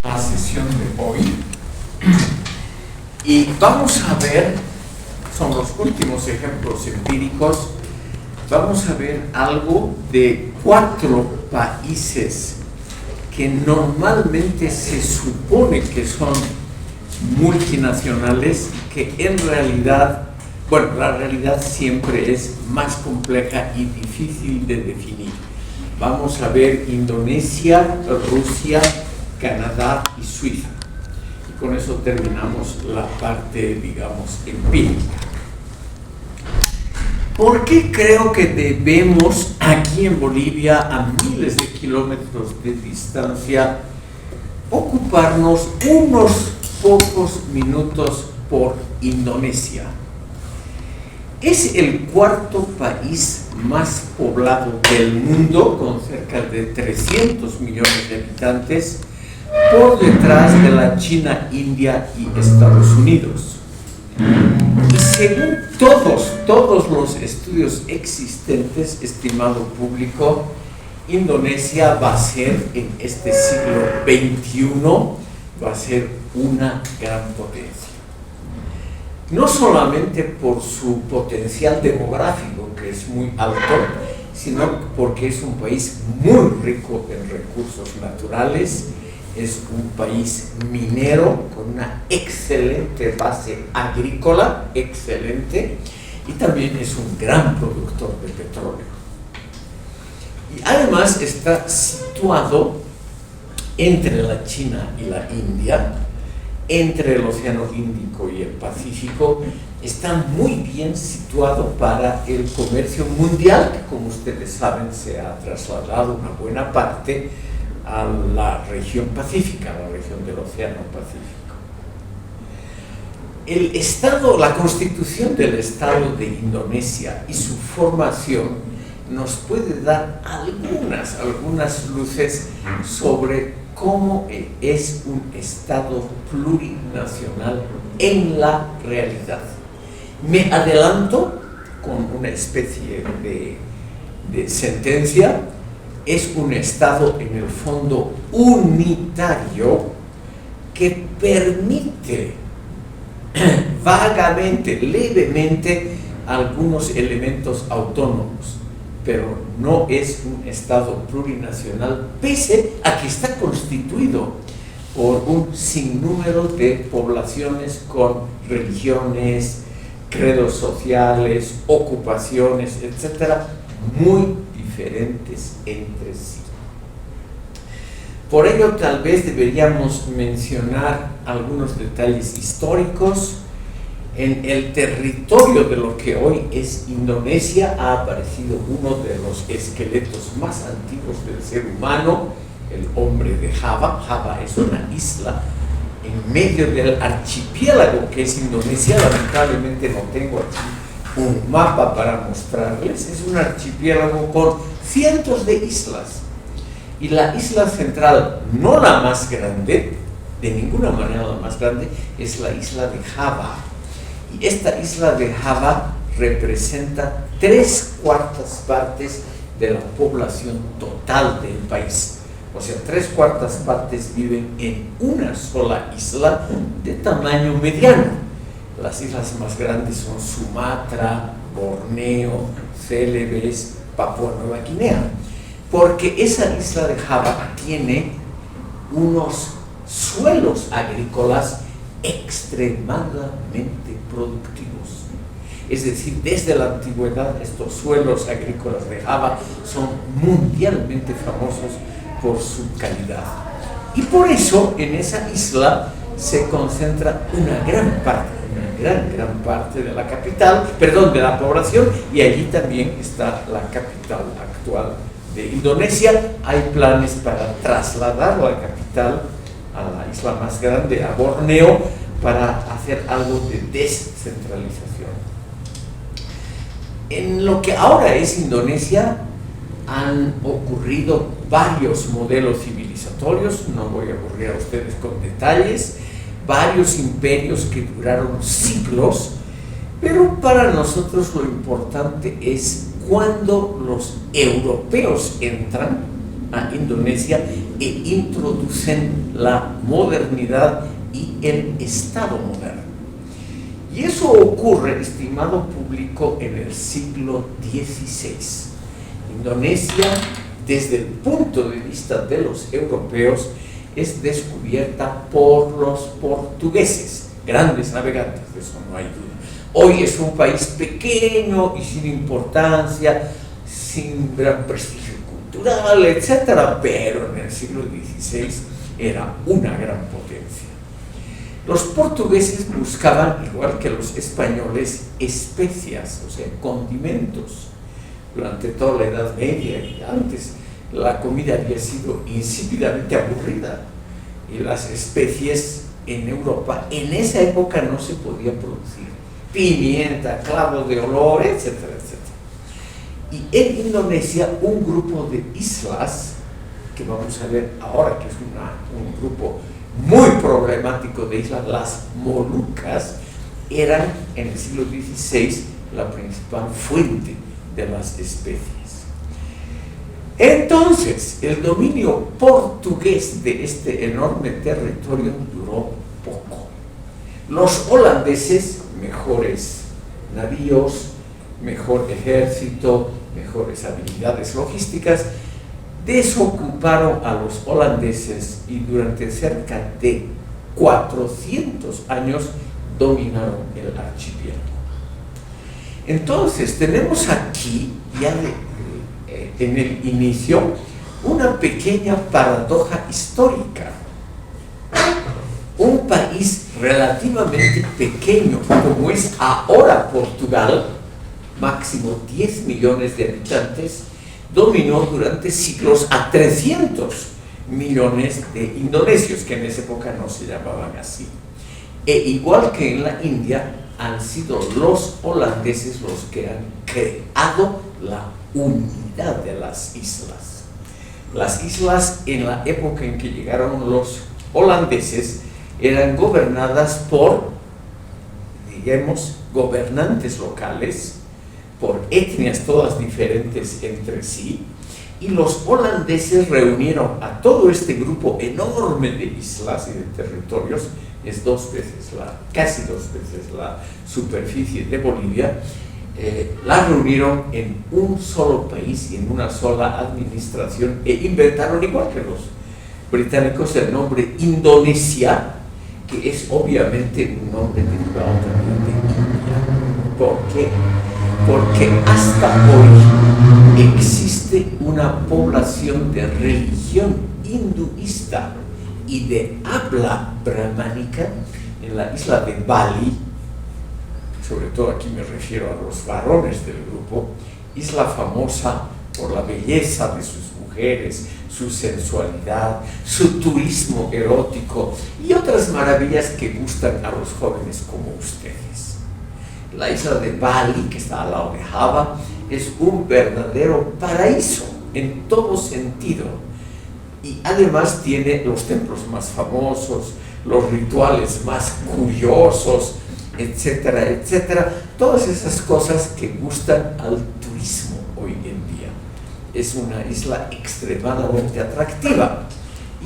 La sesión de hoy y vamos a ver, son los últimos ejemplos empíricos, vamos a ver algo de 4 países que normalmente se supone que son multinacionales, que en realidad, bueno, la realidad siempre es más compleja y difícil de definir. Vamos a ver Indonesia, Rusia, Canadá y Suiza. Y con eso terminamos la parte, digamos, empírica. ¿Por qué creo que debemos, aquí en Bolivia, a miles de kilómetros de distancia, ocuparnos unos pocos minutos por Indonesia? Es el 4º país más poblado del mundo, con cerca de 300 millones de habitantes, por detrás de la China, India y Estados Unidos. Y según todos los estudios existentes, estimado público, Indonesia va a ser, en este siglo XXI, va a ser una gran potencia. No solamente por su potencial demográfico, que es muy alto, sino porque es un país muy rico en recursos naturales, es un país minero con una excelente base agrícola, excelente, y también es un gran productor de petróleo. Y además está situado entre la China y la India, entre el Océano Índico y el Pacífico, está muy bien situado para el comercio mundial, que como ustedes saben se ha trasladado una buena parte a la región pacífica, a la región del Océano Pacífico. El Estado, la constitución del Estado de Indonesia y su formación nos puede dar algunas luces sobre cómo es un Estado plurinacional en la realidad. Me adelanto con una especie de sentencia. Es un Estado en el fondo unitario que permite vagamente, levemente, algunos elementos autónomos, pero no es un Estado plurinacional, pese a que está constituido por un sinnúmero de poblaciones con religiones, credos sociales, ocupaciones, etcétera, muy diferentes entre sí. Por ello, tal vez deberíamos mencionar algunos detalles históricos. En el territorio de lo que hoy es Indonesia ha aparecido uno de los esqueletos más antiguos del ser humano, el hombre de Java. Java es una isla en medio del archipiélago que es Indonesia. Lamentablemente no tengo aquí un mapa para mostrarles. Es un archipiélago con cientos de islas. Y la isla central, no la más grande, de ninguna manera la más grande, es la isla de Java. Y esta isla de Java representa 3/4 partes de la población total del país. O sea, 3/4 partes viven en una sola isla de tamaño mediano. Las islas más grandes son Sumatra, Borneo, Celebes, Papúa Nueva Guinea. Porque esa isla de Java tiene unos suelos agrícolas extremadamente productivos. Es decir, desde la antigüedad estos suelos agrícolas de Java son mundialmente famosos por su calidad. Y por eso en esa isla se concentra una gran parte de la capital, de la población, y allí también está la capital actual de Indonesia. Hay planes para trasladar la capital a la isla más grande, a Borneo, para hacer algo de descentralización. En lo que ahora es Indonesia han ocurrido varios modelos civilizatorios, no voy a aburrir a ustedes con detalles, varios imperios que duraron siglos, pero para nosotros lo importante es cuando los europeos entran a Indonesia e introducen la modernidad y el Estado moderno. Y eso ocurre, estimado público, en el siglo XVI. Indonesia, desde el punto de vista de los europeos, es descubierta por los portugueses, grandes navegantes, de eso no hay duda. Hoy es un país pequeño y sin importancia, sin gran prestigio cultural, etc., pero en el siglo XVI era una gran potencia. Los portugueses buscaban, igual que los españoles, especias, o sea, condimentos. Durante toda la Edad Media y antes, la comida había sido insípidamente aburrida y las especies en Europa en esa época no se podía producir. Pimienta, clavos de olor, etcétera, etcétera. Y en Indonesia, un grupo de islas, que vamos a ver ahora que es un grupo muy problemático de islas, las Molucas, eran en el siglo XVI la principal fuente de las especies. Entonces, el dominio portugués de este enorme territorio duró poco. Los holandeses, mejores navíos, mejor ejército, mejores habilidades logísticas, desocuparon a los holandeses y durante cerca de 400 años dominaron el archipiélago. Entonces, tenemos aquí, ya en el inicio, una pequeña paradoja histórica. Un país relativamente pequeño, como es ahora Portugal, máximo 10 millones de habitantes, dominó durante siglos a 300 millones de indonesios, que en esa época no se llamaban así. E igual que en la India, han sido los holandeses los que han creado la unidad de las islas. Las islas, en la época en que llegaron los holandeses, eran gobernadas por, digamos, gobernantes locales, por etnias todas diferentes entre sí, y los holandeses reunieron a todo este grupo enorme de islas y de territorios, es casi dos veces la superficie de Bolivia, la reunieron en un solo país y en una sola administración e inventaron, igual que los británicos, el nombre Indonesia, que es obviamente un nombre derivado también de India. ¿Por qué? Porque hasta hoy existe una población de religión hinduista y de habla brahmánica en la isla de Bali. Sobre todo aquí me refiero a los varones del grupo, isla famosa por la belleza de sus mujeres, su sensualidad, su turismo erótico y otras maravillas que gustan a los jóvenes como ustedes. La isla de Bali, que está al lado de Java, es un verdadero paraíso en todo sentido y además tiene los templos más famosos, los rituales más curiosos, etcétera, etcétera, todas esas cosas que gustan al turismo hoy en día. Es una isla extremadamente atractiva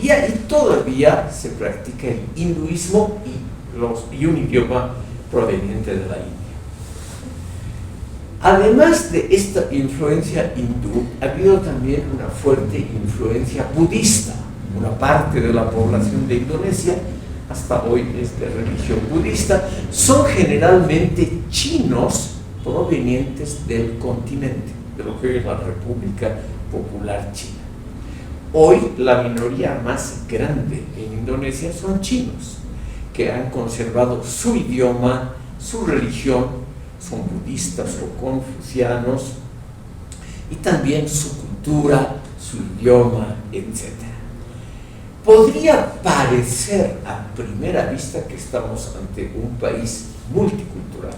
y ahí todavía se practica el hinduismo y un idioma proveniente de la India. Además de esta influencia hindú, ha habido también una fuerte influencia budista. Una parte de la población de Indonesia hasta hoy es de religión budista, son generalmente chinos provenientes del continente, de lo que es la República Popular China. Hoy la minoría más grande en Indonesia son chinos, que han conservado su idioma, su religión, son budistas o confucianos, y también su cultura, su idioma, etc. Podría parecer a primera vista que estamos ante un país multicultural.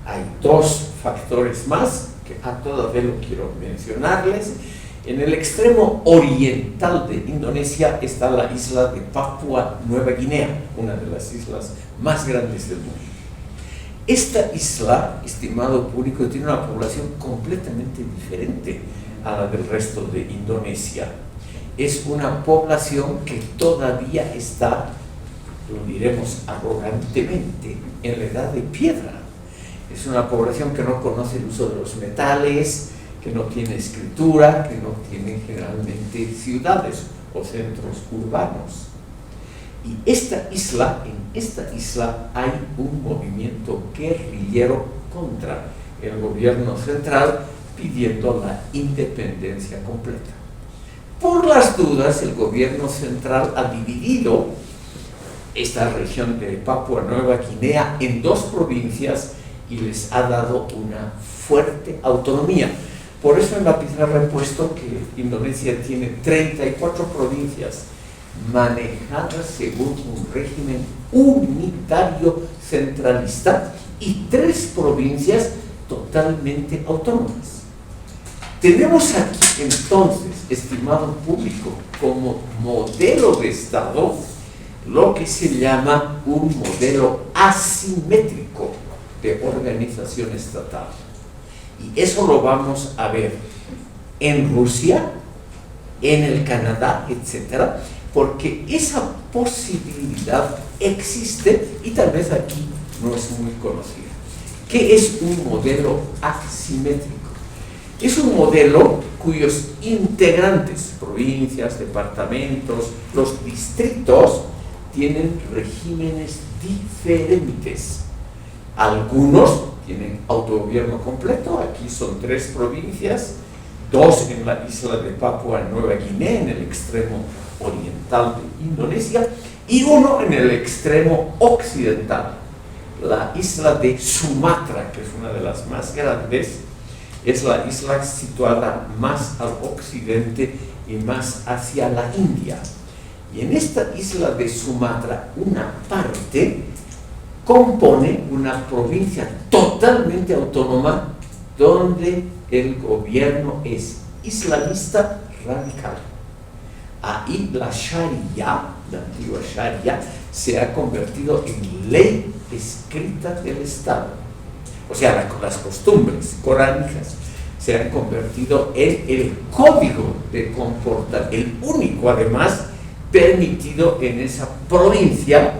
Hay dos factores más que a toda vez lo quiero mencionarles. En el extremo oriental de Indonesia está la isla de Papua Nueva Guinea, una de las islas más grandes del mundo. Esta isla, estimado público, tiene una población completamente diferente a la del resto de Indonesia. es una población que todavía está, lo diremos arrogantemente, en la edad de piedra. Es una población que no conoce el uso de los metales, que no tiene escritura, que no tiene generalmente ciudades o centros urbanos. Y en esta isla hay un movimiento guerrillero contra el gobierno central pidiendo la independencia completa. Por las dudas, el gobierno central ha dividido esta región de Papua Nueva Guinea en 2 provincias y les ha dado una fuerte autonomía. Por eso en la pizarra he puesto que Indonesia tiene 34 provincias manejadas según un régimen unitario centralista y 3 provincias totalmente autónomas. Tenemos aquí entonces, estimado público, como modelo de Estado lo que se llama un modelo asimétrico de organización estatal. Y eso lo vamos a ver en Rusia, en el Canadá, etcétera, porque esa posibilidad existe y tal vez aquí no es muy conocida. ¿Qué es un modelo asimétrico? Es un modelo cuyos integrantes, provincias, departamentos, los distritos, tienen regímenes diferentes. Algunos tienen autogobierno completo, aquí son 3 provincias, 2 en la isla de Papua Nueva Guinea, en el extremo oriental de Indonesia, y 1 en el extremo occidental, la isla de Sumatra, que es una de las más grandes, es la isla situada más al occidente y más hacia la India. Y en esta isla de Sumatra, una parte compone una provincia totalmente autónoma donde el gobierno es islamista radical. Ahí la Sharia, la antigua Sharia, se ha convertido en ley escrita del Estado. O sea, las costumbres coránicas se han convertido en el código de comportamiento, el único además permitido en esa provincia,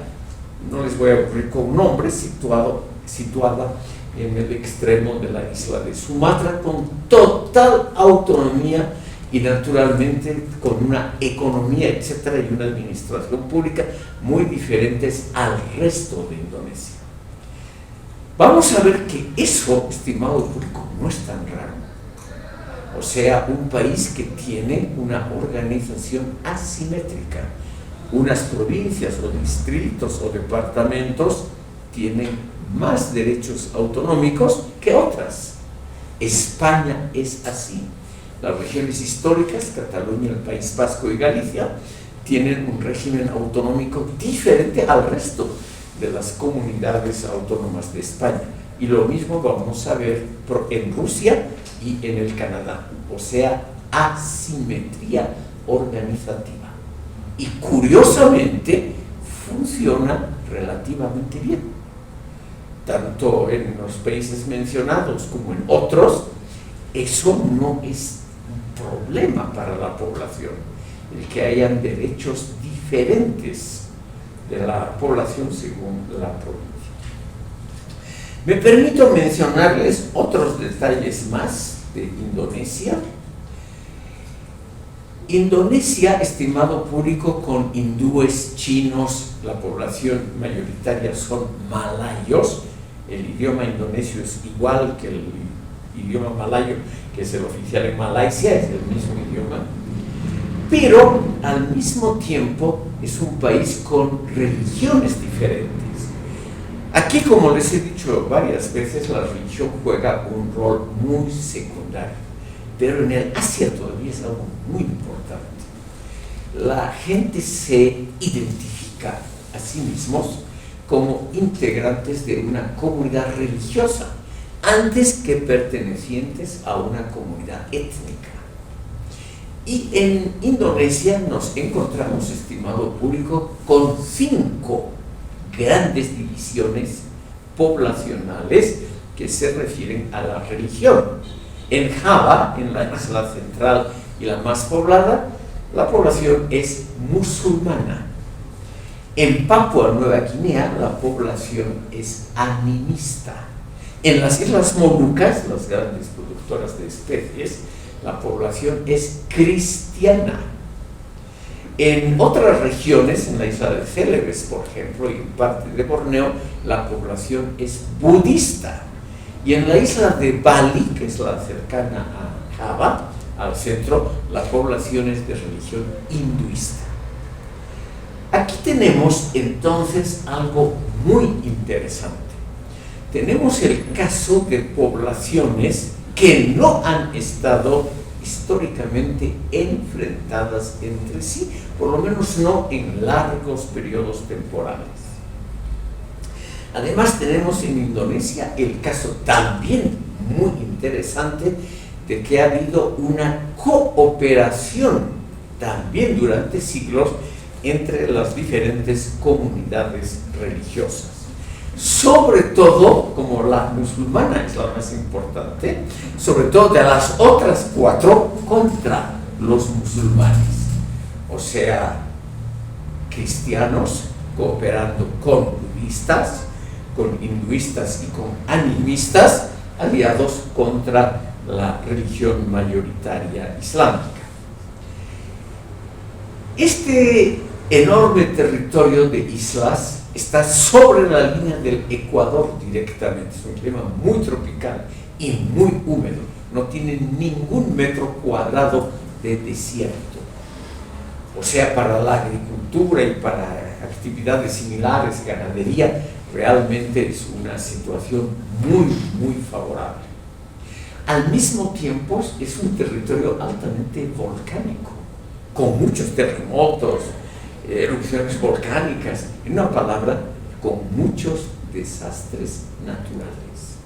no les voy a aburrir con un nombre, situada en el extremo de la isla de Sumatra, con total autonomía y naturalmente con una economía, etcétera, y una administración pública muy diferentes al resto de Indonesia. Vamos a ver que eso, estimado público, no es tan raro. O sea, un país que tiene una organización asimétrica. Unas provincias o distritos o departamentos tienen más derechos autonómicos que otras. España es así. Las regiones históricas, Cataluña, el País Vasco y Galicia, tienen un régimen autonómico diferente al resto de las comunidades autónomas de España. Y lo mismo vamos a ver en Rusia y en el Canadá. O sea, asimetría organizativa. Y curiosamente funciona relativamente bien. Tanto en los países mencionados como en otros, eso no es un problema para la población, el que hayan derechos diferentes de la población según la provincia. Me permito mencionarles otros detalles más de Indonesia. Indonesia, estimado público, con hindúes, chinos, la población mayoritaria son malayos. El idioma indonesio es igual que el idioma malayo, que es el oficial en Malasia, es el mismo idioma. Pero al mismo tiempo es un país con religiones diferentes. Aquí, como les he dicho varias veces, la religión juega un rol muy secundario, pero en el Asia todavía es algo muy importante. La gente se identifica a sí mismos como integrantes de una comunidad religiosa, antes que pertenecientes a una comunidad étnica. Y en Indonesia nos encontramos, estimado público, con 5 grandes divisiones poblacionales que se refieren a la religión. En Java, en la isla central y la más poblada, la población es musulmana. En Papua Nueva Guinea la población es animista. En las Islas Molucas, las grandes productoras de especies, la población es cristiana. En otras regiones, en la isla de Celebes, por ejemplo, y en parte de Borneo, la población es budista. Y en la isla de Bali, que es la cercana a Java, al centro, la población es de religión hinduista. Aquí tenemos entonces algo muy interesante. Tenemos el caso de poblaciones que no han estado históricamente enfrentadas entre sí, por lo menos no en largos periodos temporales. Además tenemos en Indonesia el caso también muy interesante de que ha habido una cooperación también durante siglos entre las diferentes comunidades religiosas. Sobre todo, como la musulmana es la más importante, sobre todo de las otras 4 contra los musulmanes. O sea, cristianos cooperando con budistas, con hinduistas y con animistas, aliados contra la religión mayoritaria islámica. Este enorme territorio de islas está sobre la línea del Ecuador directamente. Es un clima muy tropical y muy húmedo. No tiene ningún metro cuadrado de desierto. O sea, para la agricultura y para actividades similares, ganadería, realmente es una situación muy favorable. Al mismo tiempo, es un territorio altamente volcánico, con muchos terremotos, erupciones volcánicas, en una palabra, con muchos desastres naturales.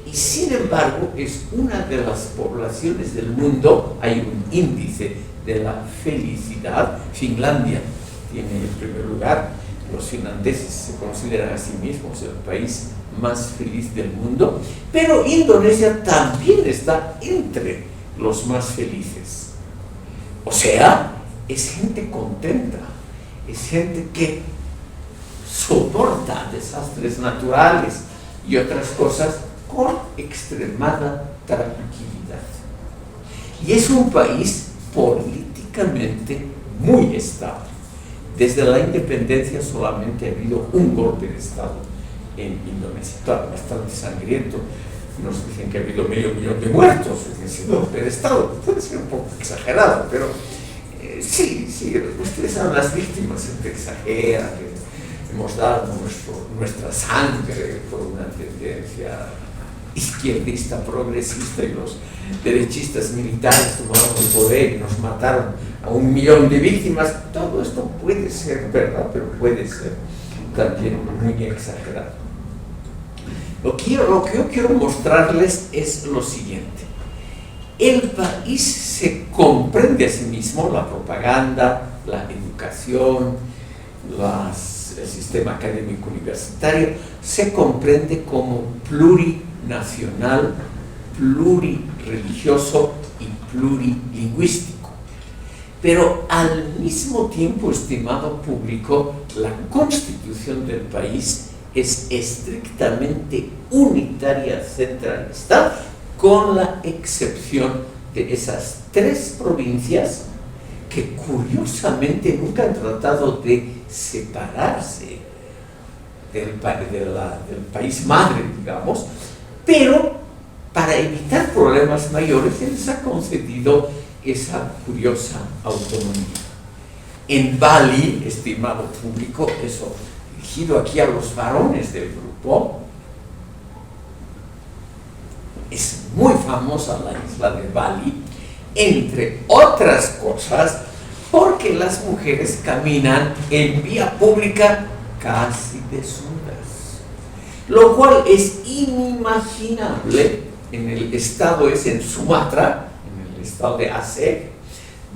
Y sin embargo, es una de las poblaciones del mundo, hay un índice de la felicidad. Finlandia tiene el primer lugar, los finlandeses se consideran a sí mismos el país más feliz del mundo, pero Indonesia también está entre los más felices. O sea, es gente contenta, es gente que soporta desastres naturales y otras cosas con extremada tranquilidad. Y es un país políticamente muy estable. Desde la independencia solamente ha habido un golpe de Estado en Indonesia, claro, bastante sangriento. Nos dicen que ha habido 500.000 de muertos en ese golpe de Estado. Puede ser un poco exagerado, pero sí, ustedes saben, las víctimas se exageran, que hemos dado nuestra sangre por una tendencia izquierdista, progresista, y los derechistas militares tomaron el poder y nos mataron a 1.000.000 de víctimas. Todo esto puede ser verdad, pero puede ser también muy exagerado. Lo que yo quiero mostrarles es lo siguiente. El país se comprende a sí mismo, la propaganda, la educación, el sistema académico universitario, se comprende como plurinacional, plurireligioso y plurilingüístico. Pero al mismo tiempo, estimado público, la constitución del país es estrictamente unitaria, centralista, con la excepción de esas 3 provincias que curiosamente nunca han tratado de separarse del país madre, digamos, pero para evitar problemas mayores se les ha concedido esa curiosa autonomía. En Bali, estimado público, eso dirigido aquí a los varones del grupo, es muy famosa la isla de Bali, entre otras cosas, porque las mujeres caminan en vía pública casi desnudas, lo cual es inimaginable en el estado, en Sumatra, en el estado de Aceh,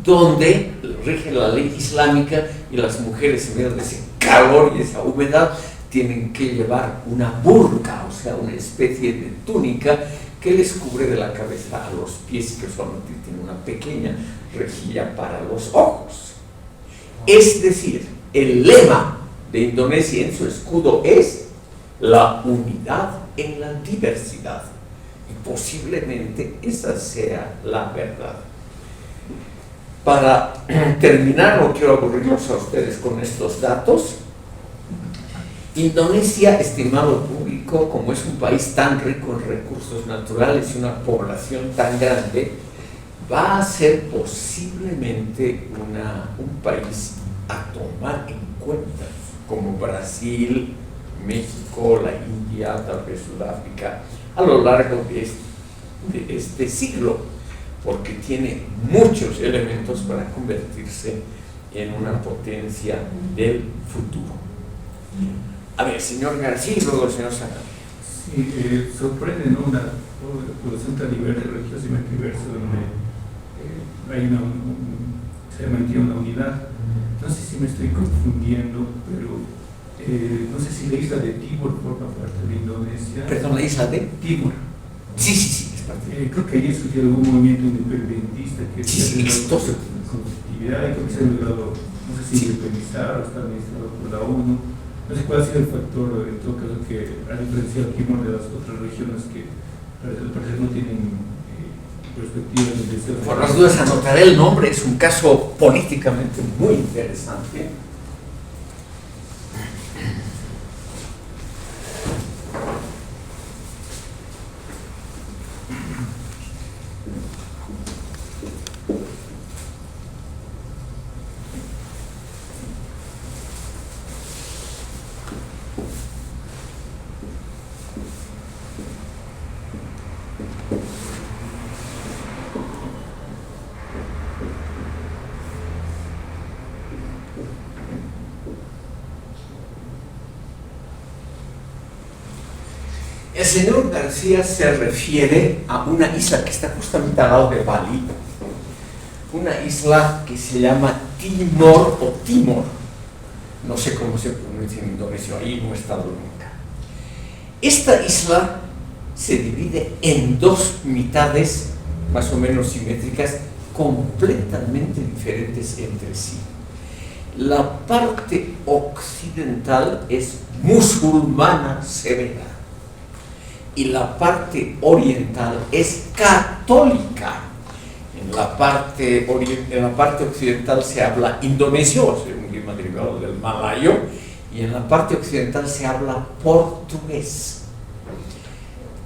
donde rige la ley islámica y las mujeres, en medio de ese calor y esa humedad, tienen que llevar una burka, o sea, una especie de túnica que les cubre de la cabeza a los pies, que solamente tiene una pequeña rejilla para los ojos. Es decir, el lema de Indonesia en su escudo es la unidad en la diversidad. Y posiblemente esa sea la verdad. Para terminar, no quiero aburrirlos a ustedes con estos datos. Indonesia, estimado público, como es un país tan rico en recursos naturales y una población tan grande, va a ser posiblemente un país a tomar en cuenta, como Brasil, México, la India, tal vez Sudáfrica, a lo largo de este siglo, porque tiene muchos elementos para convertirse en una potencia del futuro. A ver, señor García y luego el señor Sacán. Sí, sorprende, ¿no? Una población tan diversa, religiosamente diversa, donde se ha mantenido una unidad. No sé si me estoy confundiendo, pero no sé si la isla de Timor forma parte de Indonesia. ¿Perdón, la isla de Timor? Sí, es parte de creo que allí surgió algún movimiento independentista que sí, exitoso. Conflictividad, y creo que se ha logrado, no sé si independizar o está administrado por la ONU. No sé cuál ha sido el factor, en todo caso, que ha diferenciado Timor de las otras regiones que al parecer no tienen perspectivas de deseo. Por las dudas anotaré el nombre, es un caso políticamente muy interesante. El señor García se refiere a una isla que está justamente al lado de Bali, una isla que se llama Timor o Timor, no sé cómo se pronuncia en indonesio, ahí no he estado nunca. Esta isla se divide en dos mitades más o menos simétricas, completamente diferentes entre sí. La parte occidental es musulmana severa y la parte oriental es católica. En la parte occidental se habla indonesio, o sea, un idioma derivado del malayo, y en la parte occidental se habla portugués.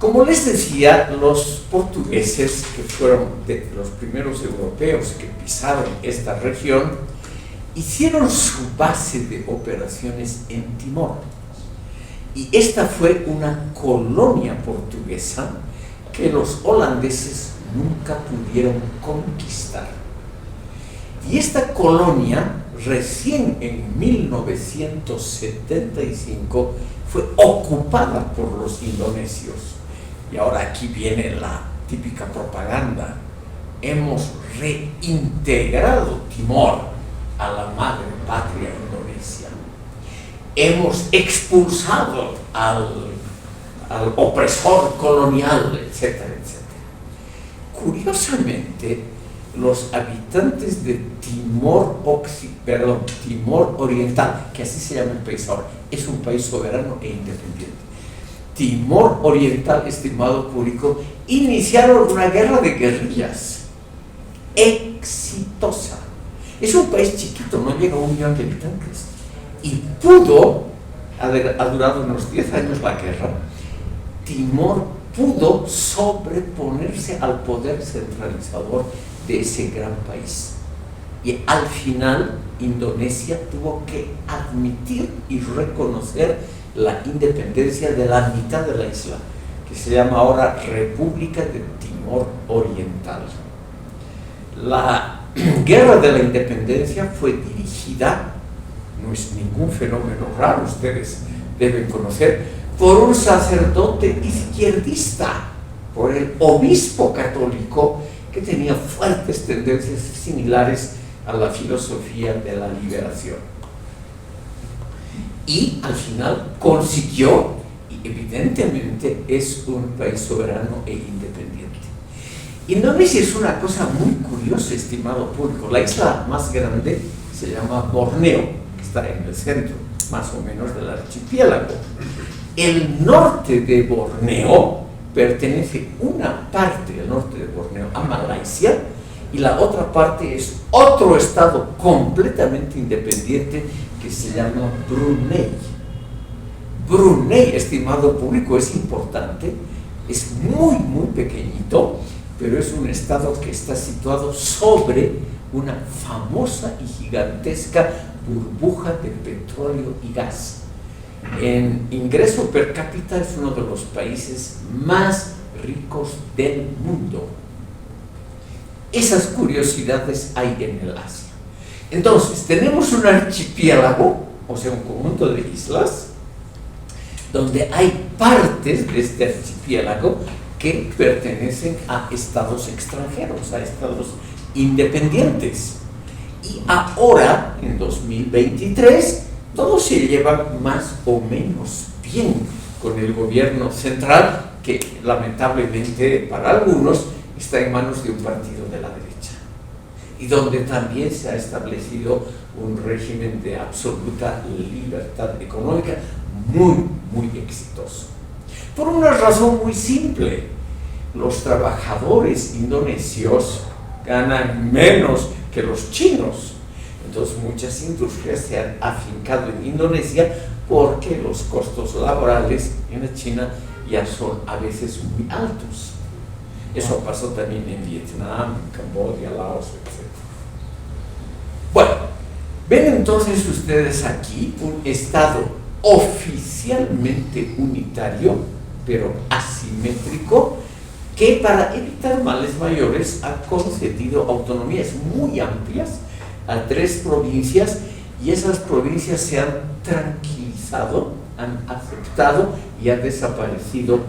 Como les decía, los portugueses, que fueron de los primeros europeos que pisaron esta región, hicieron su base de operaciones en Timor. Y esta fue una colonia portuguesa que los holandeses nunca pudieron conquistar. Y esta colonia, recién en 1975, fue ocupada por los indonesios. Y ahora aquí viene la típica propaganda. Hemos reintegrado Timor a la madre patria Indonesia. Hemos expulsado al opresor colonial, etcétera, etcétera. Curiosamente, los habitantes de Timor Oriental, que así se llama el país ahora, es un país soberano e independiente. Timor Oriental, estimado público, iniciaron una guerra de guerrillas exitosa. Es un país chiquito, no llega a 1 millón de habitantes. Y ha durado unos 10 años la guerra, Timor pudo sobreponerse al poder centralizador de ese gran país. Y al final, Indonesia tuvo que admitir y reconocer la independencia de la mitad de la isla, que se llama ahora República de Timor Oriental. La guerra de la independencia fue dirigida, no es ningún fenómeno raro, ustedes deben conocer, por un sacerdote izquierdista, por el obispo católico, que tenía fuertes tendencias similares a la filosofía de la liberación. Y al final consiguió, y evidentemente es un país soberano e independiente. Indonesia es una cosa muy curiosa, estimado público. La isla más grande se llama Borneo, que está en el centro, más o menos, del archipiélago. El norte de Borneo pertenece una parte del norte de Borneo a Malasia y la otra parte es otro estado completamente independiente que se llama Brunei. Brunei, estimado público, es importante, es muy, muy pequeñito, pero es un estado que está situado sobre una famosa y gigantesca burbuja de petróleo y gas. En ingreso per cápita es uno de los países más ricos del mundo. Esas curiosidades hay en el Asia. Entonces, tenemos un archipiélago, o sea, un conjunto de islas, donde hay partes de este archipiélago que pertenecen a estados extranjeros, a estados independientes. Y ahora, en 2023, todo se lleva más o menos bien con el gobierno central, que lamentablemente para algunos está en manos de un partido de la derecha, y donde también se ha establecido un régimen de absoluta libertad económica muy, muy exitoso. Por una razón muy simple: los trabajadores indonesios ganan menos que los chinos. Entonces muchas industrias se han afincado en Indonesia porque los costos laborales en la China ya son a veces muy altos. Eso pasó también en Vietnam, en Camboya, Laos, etc. Bueno, ven entonces ustedes aquí un estado oficialmente unitario, pero asimétrico, que para evitar males mayores ha concedido autonomías muy amplias a 3 provincias, y esas provincias se han tranquilizado, han aceptado y ha desaparecido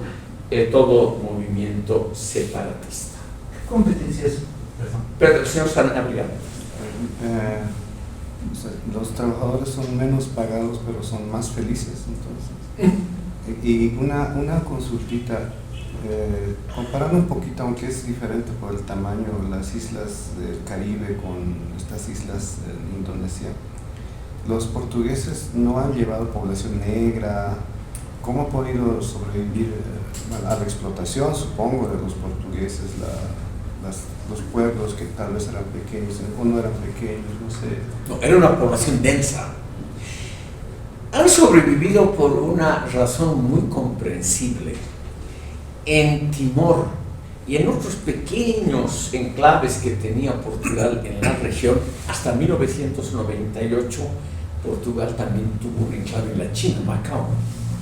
todo movimiento separatista. ¿Qué competencias? Pero el señor Sanabria. Los trabajadores son menos pagados, pero son más felices, entonces. Y una consultita, comparando un poquito, aunque es diferente por el tamaño, las islas del Caribe con estas islas de Indonesia, los portugueses no han llevado población negra. ¿Cómo ha podido sobrevivir a la explotación, supongo, de los portugueses, los pueblos que tal vez eran pequeños o no eran pequeños, no sé? No, era una población densa. Han sobrevivido por una razón muy comprensible. En Timor y en otros pequeños enclaves que tenía Portugal en la región, hasta 1998, Portugal también tuvo un enclave en la China, Macao.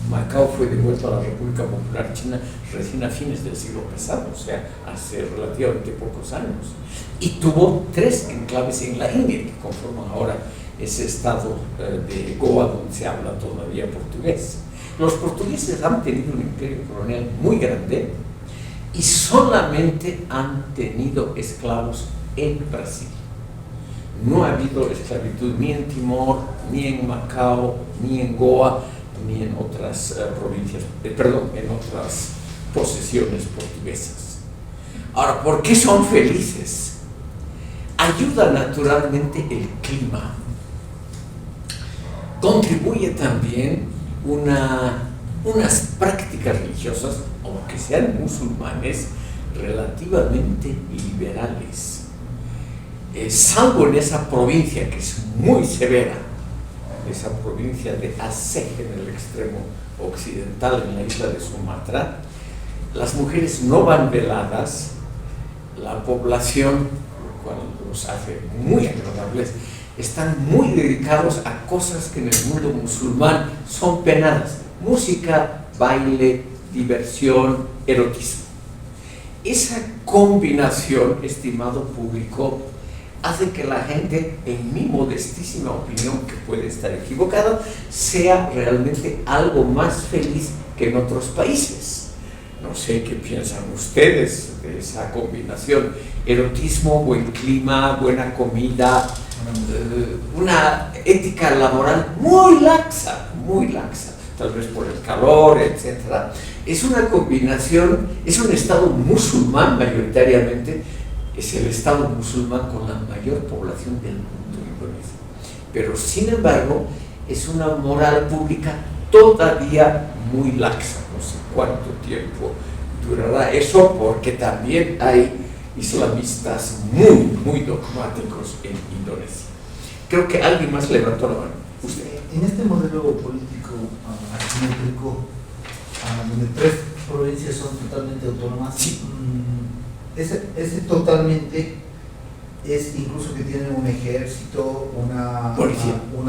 Macao fue devuelto a la República Popular China recién a fines del siglo pasado, o sea, hace relativamente pocos años. Y tuvo 3 enclaves en la India, que conforman ahora ese estado de Goa, donde se habla todavía portugués. Los portugueses han tenido un imperio colonial muy grande y solamente han tenido esclavos en Brasil. No ha habido esclavitud ni en Timor, ni en Macao, ni en Goa, ni en otras provincias, en otras posesiones portuguesas. Ahora, ¿por qué son felices? Ayuda naturalmente el clima. Contribuye también unas prácticas religiosas, aunque sean musulmanes, relativamente liberales. Salvo en esa provincia que es muy severa, esa provincia de Aceh, en el extremo occidental, en la isla de Sumatra, las mujeres no van veladas, la población, lo cual los hace muy agradables, están muy dedicados a cosas que en el mundo musulmán son penadas: música, baile, diversión, erotismo. Esa combinación, estimado público, hace que la gente, en mi modestísima opinión, que puede estar equivocada, sea realmente algo más feliz que en otros países. No sé qué piensan ustedes de esa combinación: erotismo, buen clima, buena comida, una ética laboral muy laxa, tal vez por el calor, etc. Es una combinación, es un estado musulmán mayoritariamente, es el estado musulmán con la mayor población del mundo, Indonesia. Pero sin embargo, es una moral pública todavía muy laxa, no sé cuánto tiempo durará eso, porque también hay islamistas muy dogmáticos en Indonesia. Creo que alguien más levantó la mano. Usted. En este modelo político asimétrico, donde 3 provincias son totalmente autónomas, sí. Ese totalmente es incluso que tienen un ejército, una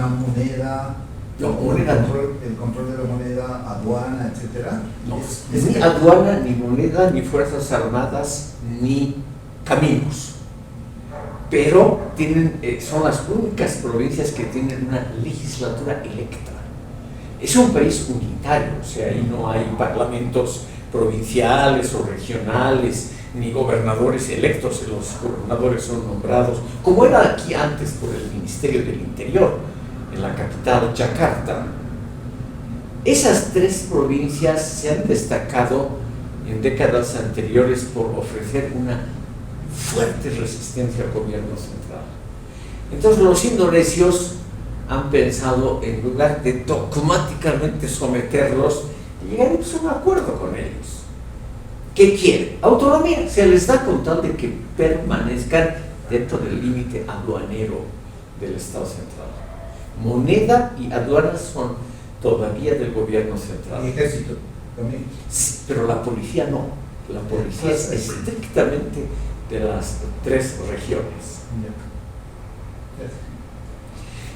moneda, no, moneda, el control de la moneda, aduana, etcétera. No, ni aduana, ni moneda, ni fuerzas armadas, ni caminos. Pero son las únicas provincias que tienen una legislatura electa. Es un país unitario, o sea, ahí no hay parlamentos provinciales o regionales, ni gobernadores electos. Los gobernadores son nombrados, como era aquí antes por el Ministerio del Interior, en la capital, Yakarta. Esas 3 provincias se han destacado en décadas anteriores por ofrecer una fuerte resistencia al gobierno central. Entonces los indonesios han pensado, en lugar de dogmáticamente someterlos, llegar a un acuerdo con ellos. ¿Qué quieren? Autonomía. Se les da con tal de que permanezcan dentro del límite aduanero del Estado central. Moneda y aduanas son todavía del gobierno central. ¿Y ejército también? Sí, pero la policía no. La policía es estrictamente de las 3 regiones.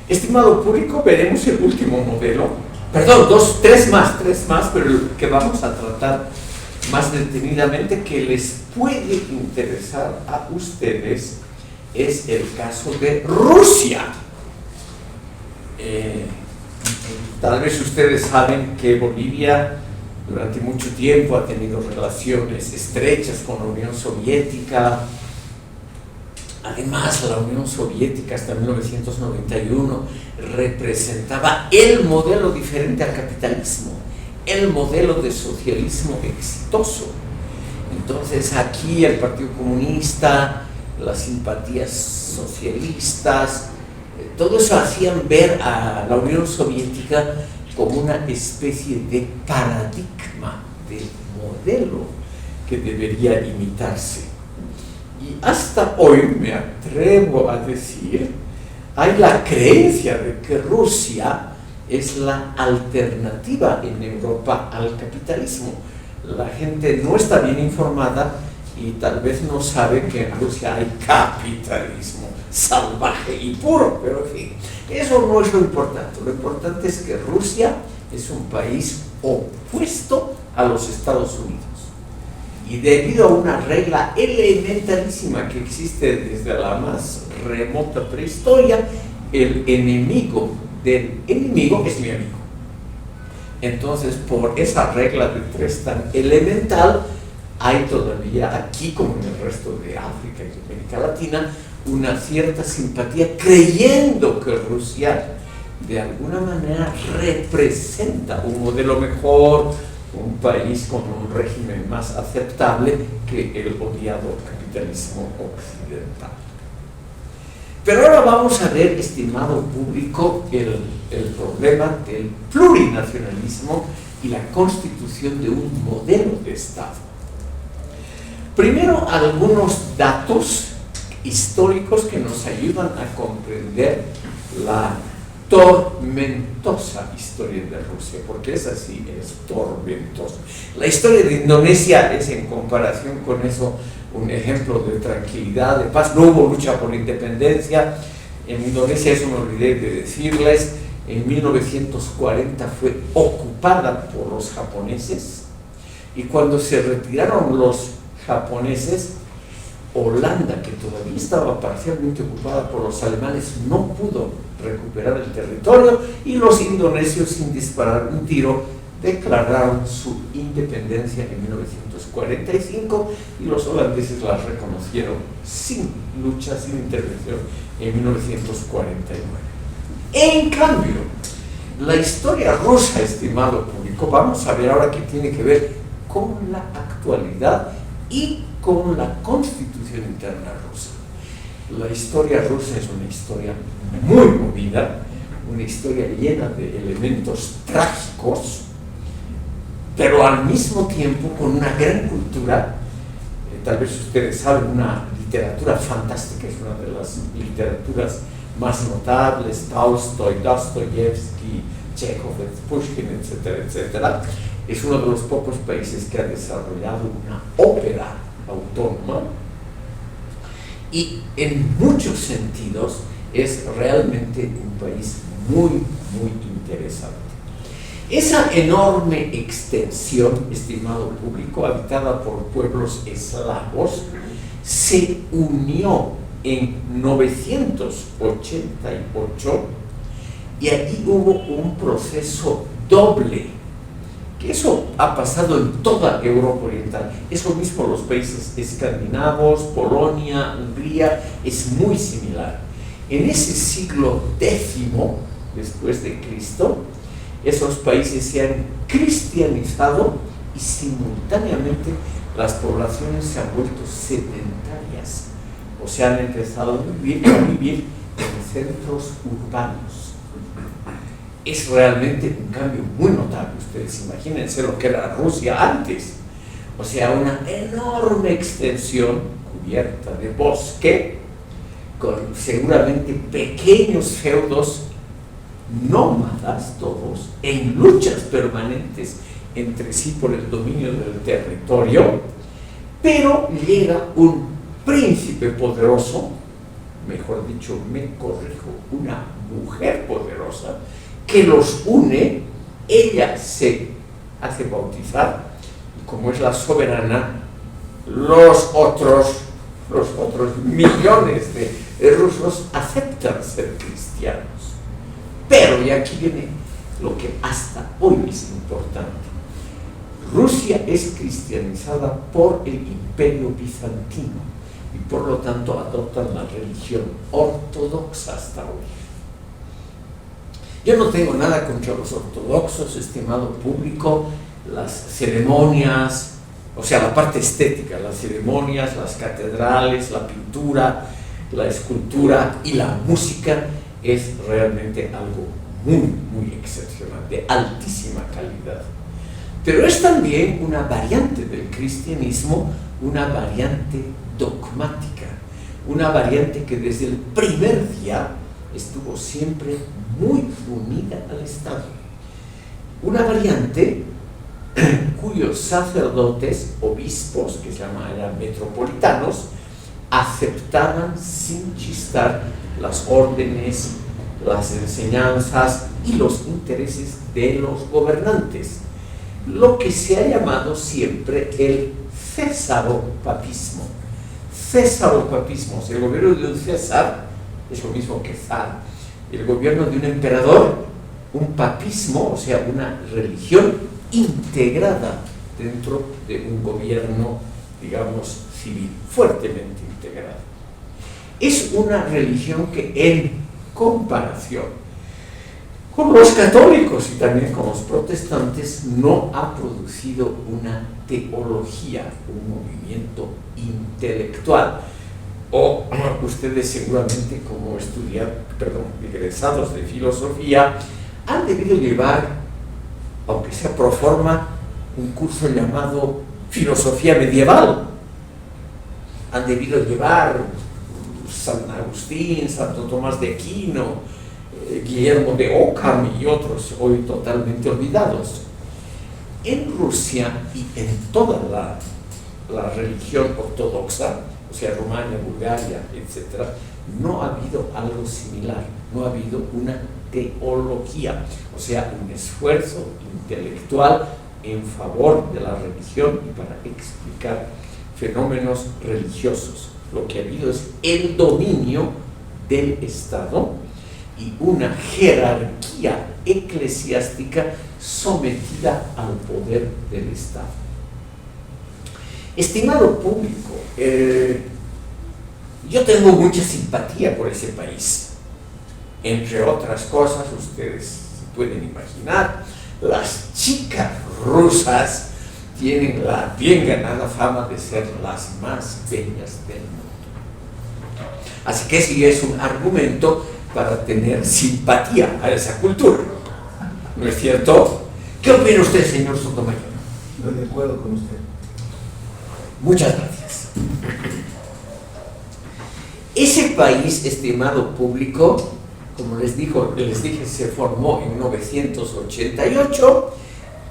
Estimado público, veremos el último modelo. Perdón, 3 más, pero el que vamos a tratar más detenidamente, que les puede interesar a ustedes, es el caso de Rusia. Tal vez ustedes saben que Bolivia durante mucho tiempo ha tenido relaciones estrechas con la Unión Soviética. Además, la Unión Soviética hasta 1991 representaba el modelo diferente al capitalismo, el modelo de socialismo exitoso. Entonces aquí el Partido Comunista, las simpatías socialistas, todo eso hacían ver a la Unión Soviética como una especie de paradigma, de modelo que debería imitarse. Y hasta hoy me atrevo a decir, hay la creencia de que Rusia es la alternativa en Europa al capitalismo. La gente no está bien informada y tal vez no sabe que en Rusia hay capitalismo salvaje y puro, pero en fin, eso no es lo importante. Lo importante es que Rusia es un país opuesto a los Estados Unidos. Y debido a una regla elementalísima que existe desde la más remota prehistoria, el enemigo del enemigo es mi amigo. Entonces, por esa regla de 3 tan elemental, hay todavía aquí, como en el resto de África y América Latina, una cierta simpatía, creyendo que Rusia de alguna manera representa un modelo mejor, un país con un régimen más aceptable que el odiado capitalismo occidental. Pero ahora vamos a ver, estimado público, el problema del plurinacionalismo y la constitución de un modelo de Estado. Primero, algunos datos históricos que nos ayudan a comprender la tormentosa historia de Rusia, porque es así, es tormentosa. La historia de Indonesia es, en comparación con eso, un ejemplo de tranquilidad, de paz. No hubo lucha por la independencia. En Indonesia, eso me olvidé de decirles, en 1940 fue ocupada por los japoneses, y cuando se retiraron los japoneses, Holanda, que todavía estaba parcialmente ocupada por los alemanes, no pudo recuperar el territorio, y los indonesios, sin disparar un tiro, declararon su independencia en 1945, y los holandeses la reconocieron sin lucha, sin intervención, en 1949. En cambio, La historia rusa, estimado público, vamos a ver ahora que tiene que ver con la actualidad y con la constitución interna rusa. La historia rusa es una historia muy movida, una historia llena de elementos trágicos, pero al mismo tiempo con una gran cultura. Tal vez ustedes saben, una literatura fantástica, es una de las literaturas más notables: Tolstoy, Dostoyevsky, Chekhov, Pushkin, etcétera, etcétera. Es uno de los pocos países que ha desarrollado una ópera autónoma y en muchos sentidos es realmente un país muy, muy interesante. Esa enorme extensión, estimado público, habitada por pueblos eslavos, se unió en 988 y allí hubo un proceso doble, que eso ha pasado en toda Europa Oriental. Eso mismo los países escandinavos, Polonia, Hungría, es muy similar. En ese siglo X después de Cristo, esos países se han cristianizado y simultáneamente las poblaciones se han vuelto sedentarias, o se han empezado a vivir en centros urbanos. Es realmente un cambio muy notable. Ustedes imagínense lo que era Rusia antes, o sea, una enorme extensión cubierta de bosque, con seguramente pequeños feudos nómadas todos, en luchas permanentes entre sí por el dominio del territorio, pero llega un príncipe poderoso, mejor dicho, me corrijo, una mujer poderosa, que los une. Ella se hace bautizar, y como es la soberana, los otros millones de rusos aceptan ser cristianos. Pero, y aquí viene lo que hasta hoy es importante, Rusia es cristianizada por el Imperio Bizantino y por lo tanto adoptan la religión ortodoxa hasta hoy. Yo no tengo nada contra los ortodoxos, estimado público. Las ceremonias, o sea, la parte estética, las ceremonias, las catedrales, la pintura, la escultura y la música es realmente algo muy, muy excepcional, de altísima calidad. Pero es también una variante del cristianismo, una variante dogmática, una variante que desde el primer día estuvo siempre muy unida al Estado. Una variante cuyos sacerdotes, obispos, que se eran metropolitanos, aceptaban sin chistar las órdenes, las enseñanzas y los intereses de los gobernantes, lo que se ha llamado siempre el césaropapismo. Césaropapismo, o sea, el gobierno de un César es lo mismo que zar. El gobierno de un emperador, un papismo, o sea, una religión integrada dentro de un gobierno, digamos, civil, fuertemente integrado. Es una religión que, en comparación con los católicos y también con los protestantes, no ha producido una teología, un movimiento intelectual. O ustedes seguramente, como egresados de filosofía, han debido llevar, aunque sea pro forma, un curso llamado filosofía medieval. Han debido llevar San Agustín, Santo Tomás de Aquino, Guillermo de Ockham y otros hoy totalmente olvidados. En Rusia y en toda la religión ortodoxa, o sea, Rumania, Bulgaria, etc., no ha habido algo similar, no ha habido una teología, o sea, un esfuerzo intelectual en favor de la religión y para explicar fenómenos religiosos. Lo que ha habido es el dominio del Estado y una jerarquía eclesiástica sometida al poder del Estado. Estimado público, yo tengo mucha simpatía por ese país. Entre otras cosas, ustedes pueden imaginar, las chicas rusas tienen la bien ganada fama de ser las más bellas del mundo. Así que sí es un argumento para tener simpatía a esa cultura. ¿No es cierto? ¿Qué opina usted, señor Sotomayor? Estoy de acuerdo con usted. Muchas gracias. Ese país, estimado público, como les dije, se formó en 1988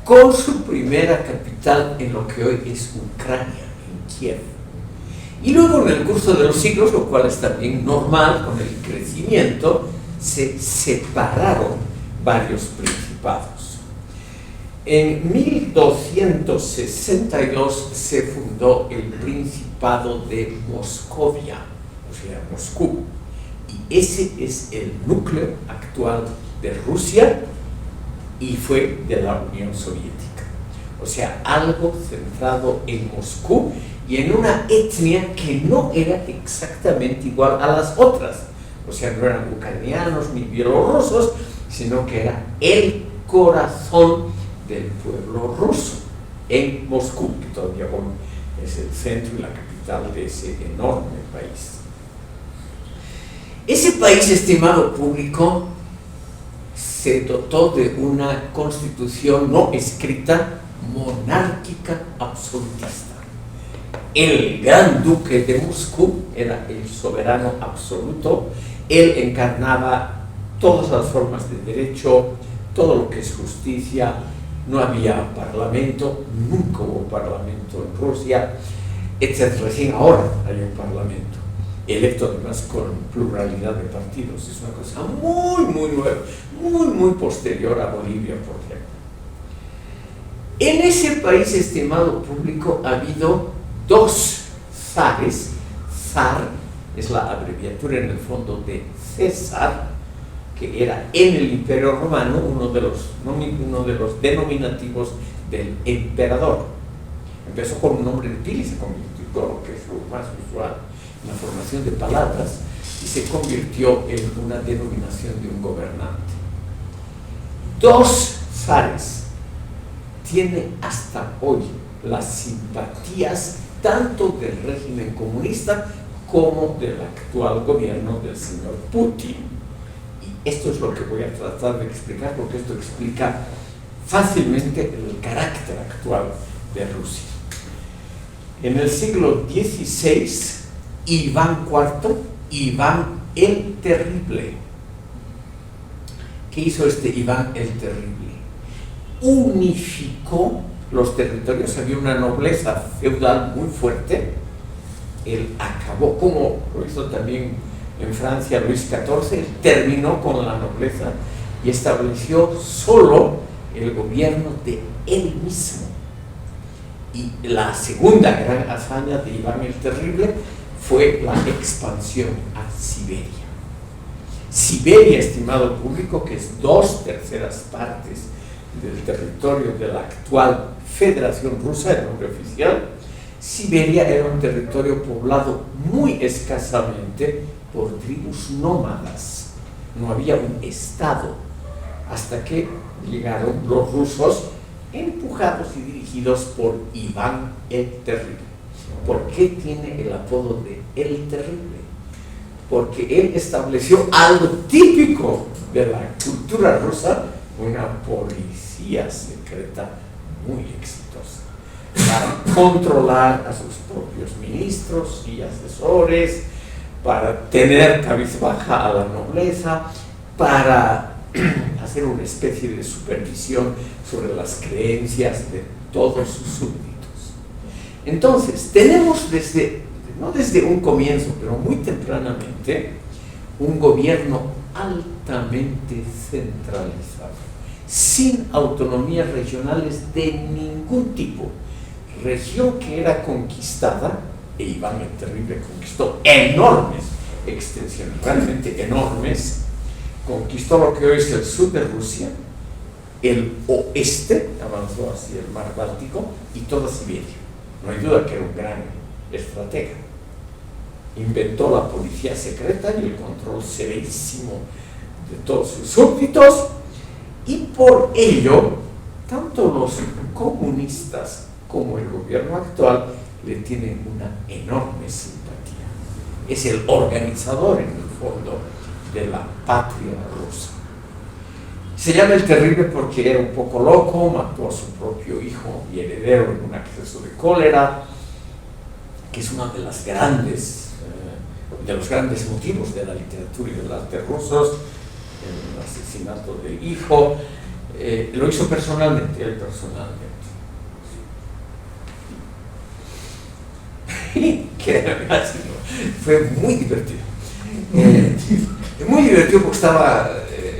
con su primera capital en lo que hoy es Ucrania, en Kiev. Y luego en el curso de los siglos, lo cual es también normal con el crecimiento, se separaron varios principados. En 1262 se fundó el Principado de Moscovia, o sea, Moscú, y ese es el núcleo actual de Rusia y fue de la Unión Soviética. O sea, algo centrado en Moscú y en una etnia que no era exactamente igual a las otras. O sea, no eran ucranianos ni bielorrusos, sino que era el corazón del pueblo ruso en Moscú, que todavía hoy es el centro y la capital de ese enorme país. Ese país, estimado público, se dotó de una constitución no escrita, monárquica absolutista. El gran duque de Moscú era el soberano absoluto. Él encarnaba todas las formas de derecho, todo lo que es justicia. No había parlamento, nunca hubo parlamento en Rusia, etc. Recién ahora hay un parlamento, electo además con pluralidad de partidos. Es una cosa muy, muy nueva, muy posterior a Bolivia, por ejemplo. En ese país, estimado público, ha habido dos zares. Zar es la abreviatura en el fondo de César, que era en el Imperio Romano uno de los denominativos del emperador. Empezó con un nombre de pila y se convirtió, lo que es lo más usual, en la formación de palabras, y se convirtió en una denominación de un gobernante. Dos zares tienen hasta hoy las simpatías tanto del régimen comunista como del actual gobierno del señor Putin. Esto es lo que voy a tratar de explicar, porque esto explica fácilmente el carácter actual de Rusia. En el siglo XVI, Iván IV, Iván el Terrible. ¿Qué hizo este Iván el Terrible? Unificó los territorios. Había una nobleza feudal muy fuerte. Él acabó, como lo hizo también en Francia Luis XIV, terminó con la nobleza y estableció solo el gobierno de él mismo. Y la segunda gran hazaña de Iván el Terrible fue la expansión a Siberia. Siberia, estimado público, que es 2/3 partes del territorio de la actual Federación Rusa, el nombre oficial. Siberia era un territorio poblado muy escasamente por tribus nómadas. No había un estado hasta que llegaron los rusos, empujados y dirigidos por Iván el Terrible. ¿Por qué tiene el apodo de el Terrible? Porque él estableció algo típico de la cultura rusa, una policía secreta muy exitosa para controlar a sus propios ministros y asesores, para tener cabizbaja a la nobleza, para hacer una especie de supervisión sobre las creencias de todos sus súbditos. Entonces, tenemos no desde un comienzo, pero muy tempranamente, un gobierno altamente centralizado, sin autonomías regionales de ningún tipo. Región que era conquistada, e Iván el Terrible conquistó enormes extensiones, realmente enormes. Conquistó lo que hoy es el sur de Rusia, el oeste, avanzó hacia el mar Báltico y toda Siberia. No hay duda que era un gran estratega. Inventó la policía secreta y el control severísimo de todos sus súbditos, Y por ello, tanto los comunistas como el gobierno actual le tienen una enorme simpatía. Es el organizador, en el fondo, de la patria rusa. Se llama el Terrible porque era un poco loco, mató a su propio hijo y heredero en un acceso de cólera, que es uno de los grandes motivos de la literatura y del arte rusos, el asesinato del hijo. Lo hizo personalmente, él personalmente. Fue muy divertido. Muy divertido porque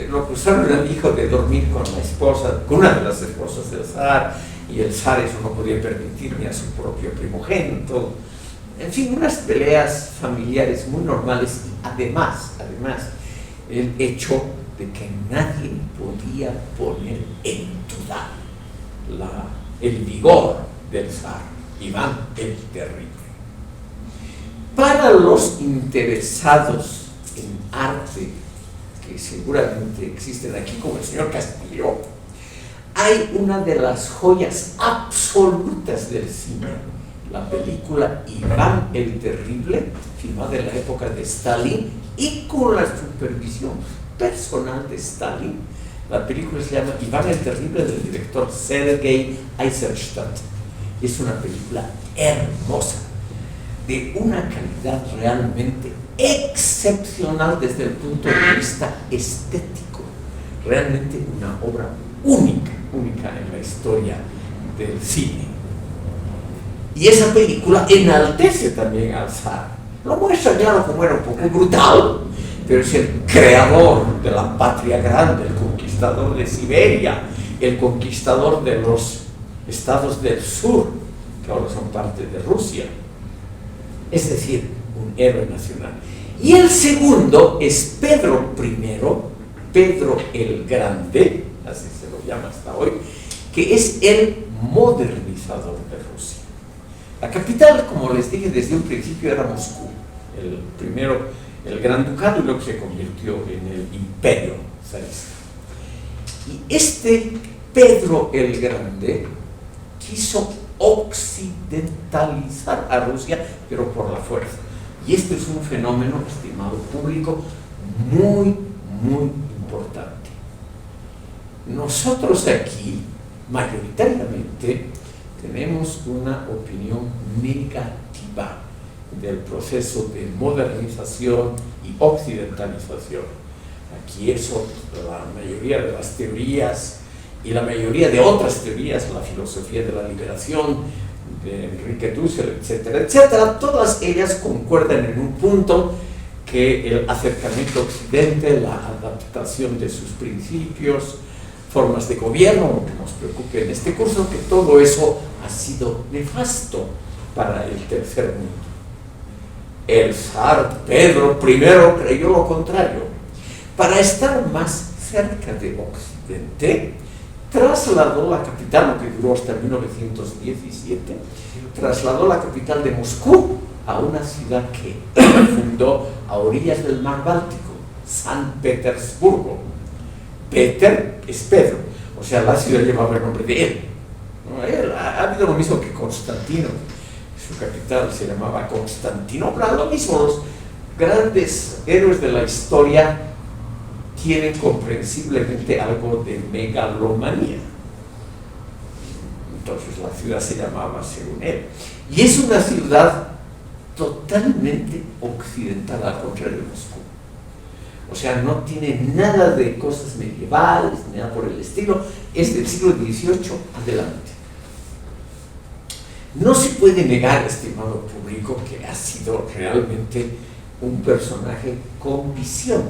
lo acusaron al hijo de dormir con la esposa, con una de las esposas del zar, y el zar eso no podía permitir ni a su propio primogénito. En fin, unas peleas familiares muy normales. Además, el hecho de que nadie podía poner en duda el vigor del zar, Iván el Terrible. Para los interesados en arte, que seguramente existen aquí, como el señor Castillo, hay una de las joyas absolutas del cine, la película Iván el Terrible, filmada en la época de Stalin y con la supervisión personal de Stalin. La película se llama Iván el Terrible, del director Sergei Eisenstadt. Es una película hermosa, de una calidad realmente excepcional desde el punto de vista estético. Realmente una obra única en la historia del cine. Y esa película enaltece también al zar. Lo muestra, claro, como era un poco brutal, pero es el creador de la patria grande, el conquistador de Siberia, el conquistador de los estados del sur, que ahora son parte de Rusia. Es decir, un héroe nacional. Y el segundo es Pedro I, Pedro el Grande, así se lo llama hasta hoy, que es el modernizador de Rusia. La capital, como les dije desde un principio, era Moscú, el Gran Ducado, y luego se convirtió en el Imperio zarista. Y este Pedro el Grande quiso occidentalizar a Rusia, pero por la fuerza. Y este es un fenómeno, estimado público, muy importante. Nosotros aquí, mayoritariamente, tenemos una opinión negativa del proceso de modernización y occidentalización. Aquí eso, la mayoría de las teorías y la mayoría de otras teorías, la filosofía de la liberación, de Enrique Dussel, etcétera, etcétera, todas ellas concuerdan en un punto, que el acercamiento a Occidente, la adaptación de sus principios, formas de gobierno, lo que nos preocupe en este curso, que todo eso ha sido nefasto para el tercer mundo. El zar Pedro I creyó lo contrario. Para estar más cerca de Occidente, trasladó la capital, lo que duró hasta 1917, trasladó la capital de Moscú a una ciudad que fundó a orillas del mar Báltico, San Petersburgo. Peter es Pedro, o sea, la ciudad llevaba el nombre de él. Ha habido lo mismo que Constantino, su capital se llamaba Constantinopla. Lo mismo, los grandes héroes de la historia tienen comprensiblemente algo de megalomanía. Entonces la ciudad se llamaba según él. Y es una ciudad totalmente occidental, al contrario de Moscú. O sea, no tiene nada de cosas medievales, nada por el estilo. Es del siglo XVIII adelante. No se puede negar, estimado público, que ha sido realmente un personaje con visión,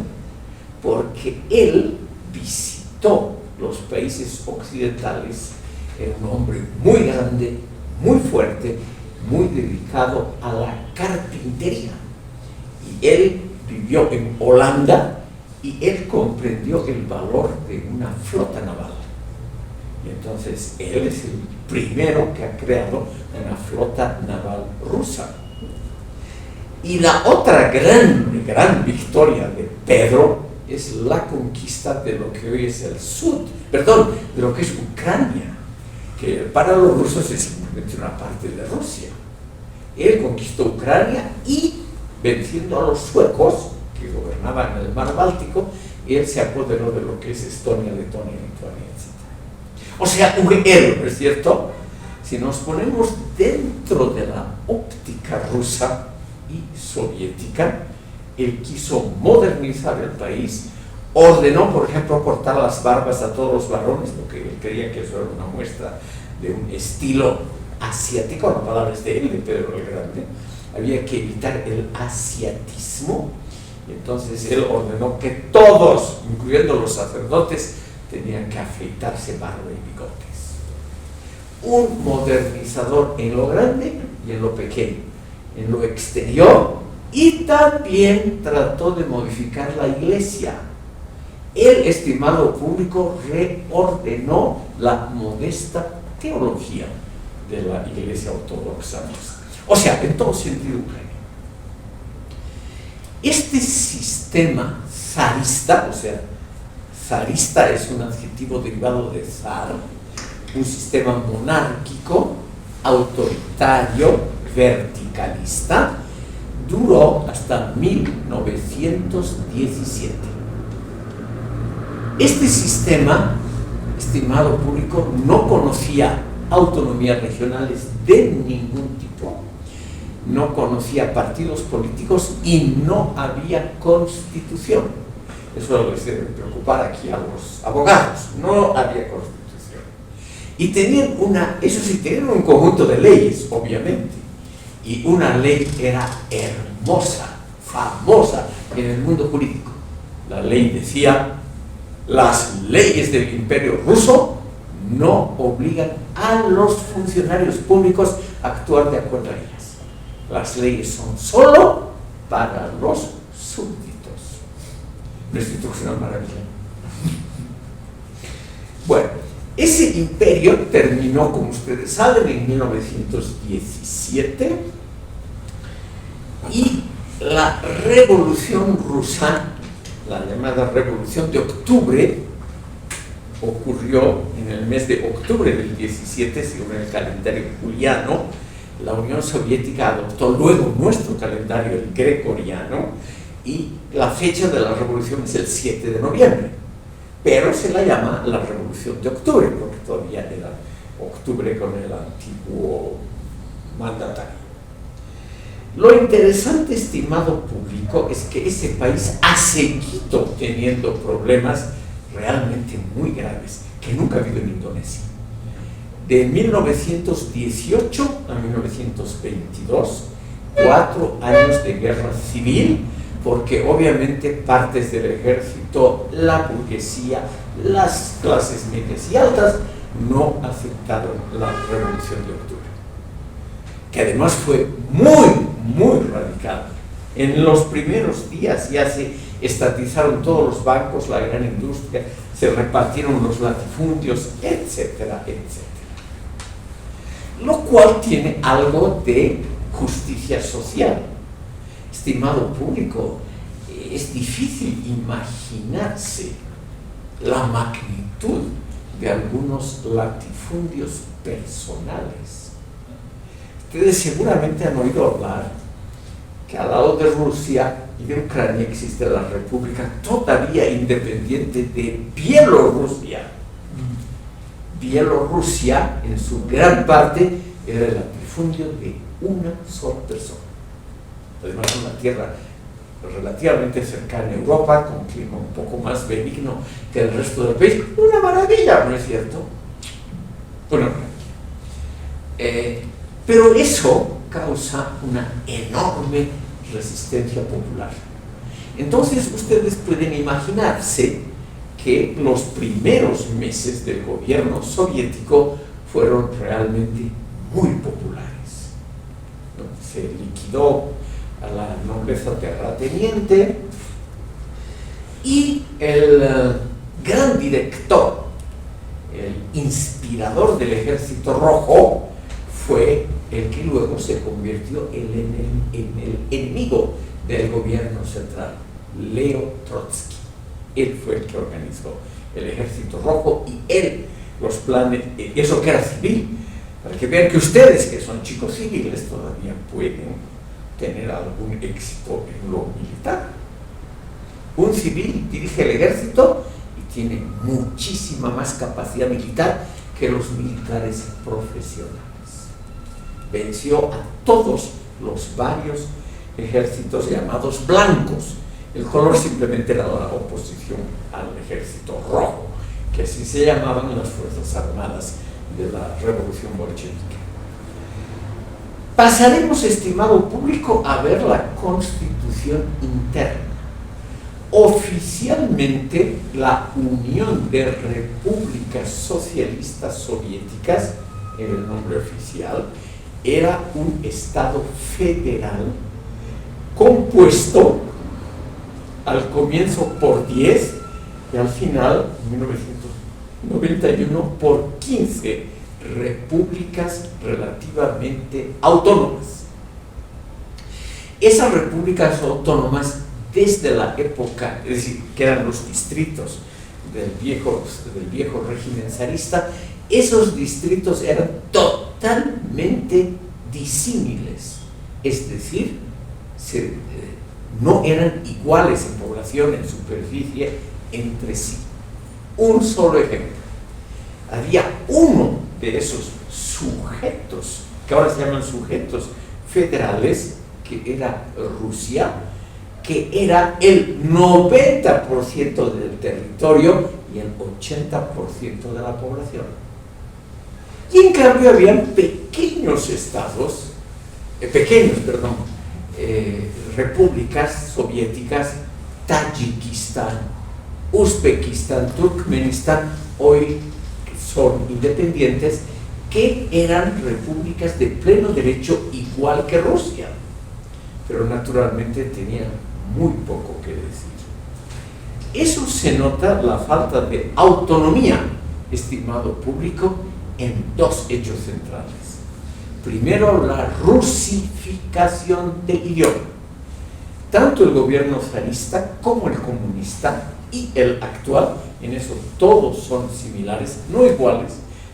porque él visitó los países occidentales. Era un hombre muy grande, muy fuerte, muy dedicado a la carpintería. Y él vivió en Holanda y él comprendió el valor de una flota naval. Y entonces él es el primero que ha creado una flota naval rusa. Y la otra gran victoria de Pedro es la conquista de lo que hoy es el sur, perdón, de lo que es Ucrania, que para los rusos es simplemente una parte de Rusia. Él conquistó Ucrania y, venciendo a los suecos, que gobernaban el mar Báltico, él se apoderó de lo que es Estonia, Letonia, Lituania, etc. O sea, un héroe, ¿no es cierto? Si nos ponemos dentro de la óptica rusa y soviética, él quiso modernizar el país, ordenó, por ejemplo, cortar las barbas a todos los varones, porque él creía que eso era una muestra de un estilo asiático, la palabra es de él, de Pedro el Grande. Había que evitar el asiatismo, y entonces él ordenó que todos, incluyendo los sacerdotes, tenían que afeitarse barba y bigotes. Un modernizador en lo grande y en lo pequeño, en lo exterior, y también trató de modificar la iglesia. El estimado público reordenó la modesta teología de la iglesia ortodoxa. O sea, en todo sentido Ucrania. Este sistema zarista, o sea, zarista es un adjetivo derivado de zar, un sistema monárquico, autoritario, verticalista, duró hasta 1917. Este sistema, estimado público, no conocía autonomías regionales de ningún tipo, no conocía partidos políticos y no había constitución. Eso es lo que se debe preocupar aquí a los abogados. No había constitución. Y tenían tenían un conjunto de leyes, obviamente. Y una ley era hermosa, famosa en el mundo jurídico. La ley decía: las leyes del Imperio Ruso no obligan a los funcionarios públicos a actuar de acuerdo a ellas. Las leyes son solo para los súbditos. ¿No es cierto que es una maravilla? Bueno, ese imperio terminó, como ustedes saben, en 1917, y la Revolución Rusa, la llamada Revolución de Octubre, ocurrió en el mes de octubre del 17, según el calendario juliano. La Unión Soviética adoptó luego nuestro calendario, el gregoriano, y la fecha de la revolución es el 7 de noviembre. Pero se la llama la Revolución de Octubre, porque todavía era octubre con el antiguo mandatario. Lo interesante, estimado público, es que ese país ha seguido teniendo problemas realmente muy graves, que nunca ha habido en Indonesia. De 1918 a 1922, 4 años de guerra civil, porque obviamente partes del ejército, la burguesía, las clases medias y altas no aceptaron la Revolución de Octubre, que además fue muy radical. En los primeros días ya se estatizaron todos los bancos, la gran industria, se repartieron los latifundios, etcétera, etcétera. Lo cual tiene algo de justicia social. Estimado público, es difícil imaginarse la magnitud de algunos latifundios personales. Ustedes seguramente han oído hablar que al lado de Rusia y de Ucrania existe la República todavía independiente de Bielorrusia. Bielorrusia, en su gran parte, era el latifundio de una sola persona. Además, una tierra relativamente cercana a Europa, con clima un poco más benigno que el resto del país. Una maravilla, ¿no es cierto? Una maravilla. Pero eso causa una enorme resistencia popular. Entonces, ustedes pueden imaginarse que los primeros meses del gobierno soviético fueron realmente muy populares. Se liquidó a la nobleza terrateniente y el gran director, el inspirador del Ejército Rojo, fue el que luego se convirtió en el enemigo del gobierno central, Leo Trotsky. Él fue el que organizó el Ejército Rojo y él, los planes, eso que era civil, para que vean que ustedes, que son chicos civiles, todavía pueden tener algún éxito en lo militar. Un civil dirige el ejército y tiene muchísima más capacidad militar que los militares profesionales. Venció a todos los varios ejércitos llamados blancos. El color simplemente era la oposición al ejército rojo, que así se llamaban las fuerzas armadas de la revolución bolchevique. Pasaremos, estimado público, a ver la constitución interna. Oficialmente, la Unión de Repúblicas Socialistas Soviéticas, era el nombre oficial, era un estado federal compuesto al comienzo por 10 y al final, en 1991, por 15 repúblicas relativamente autónomas. Esas repúblicas autónomas, desde la época, es decir, que eran los distritos del viejo régimen zarista, esos distritos eran totalmente disímiles, es decir, no eran iguales en población, en superficie, entre sí. Un solo ejemplo. Había uno de esos sujetos, que ahora se llaman sujetos federales, que era Rusia, que era el 90% del territorio y el 80% de la población. Y en cambio habían pequeños estados, repúblicas soviéticas, Tayikistán, Uzbekistán, Turkmenistán, hoy son independientes, que eran repúblicas de pleno derecho igual que Rusia, pero naturalmente tenían muy poco que decir. Eso se nota, la falta de autonomía, estimado público, en dos hechos centrales. Primero, la rusificación del idioma. Tanto el gobierno zarista como el comunista y el actual, en eso todos son similares, no iguales,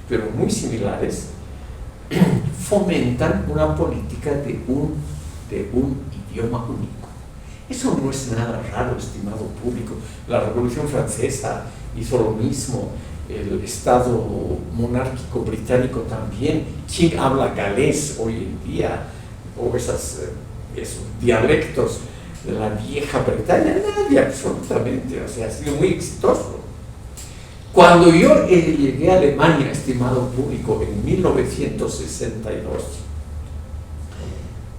pero muy similares, fomentan una política de un idioma único. Eso no es nada raro, estimado público. La Revolución Francesa hizo lo mismo, el Estado monárquico británico también. ¿Quién habla galés hoy en día? O esos dialectos de la vieja Bretaña, nadie absolutamente, o sea, ha sido muy exitoso. Cuando yo llegué a Alemania, estimado público, en 1962,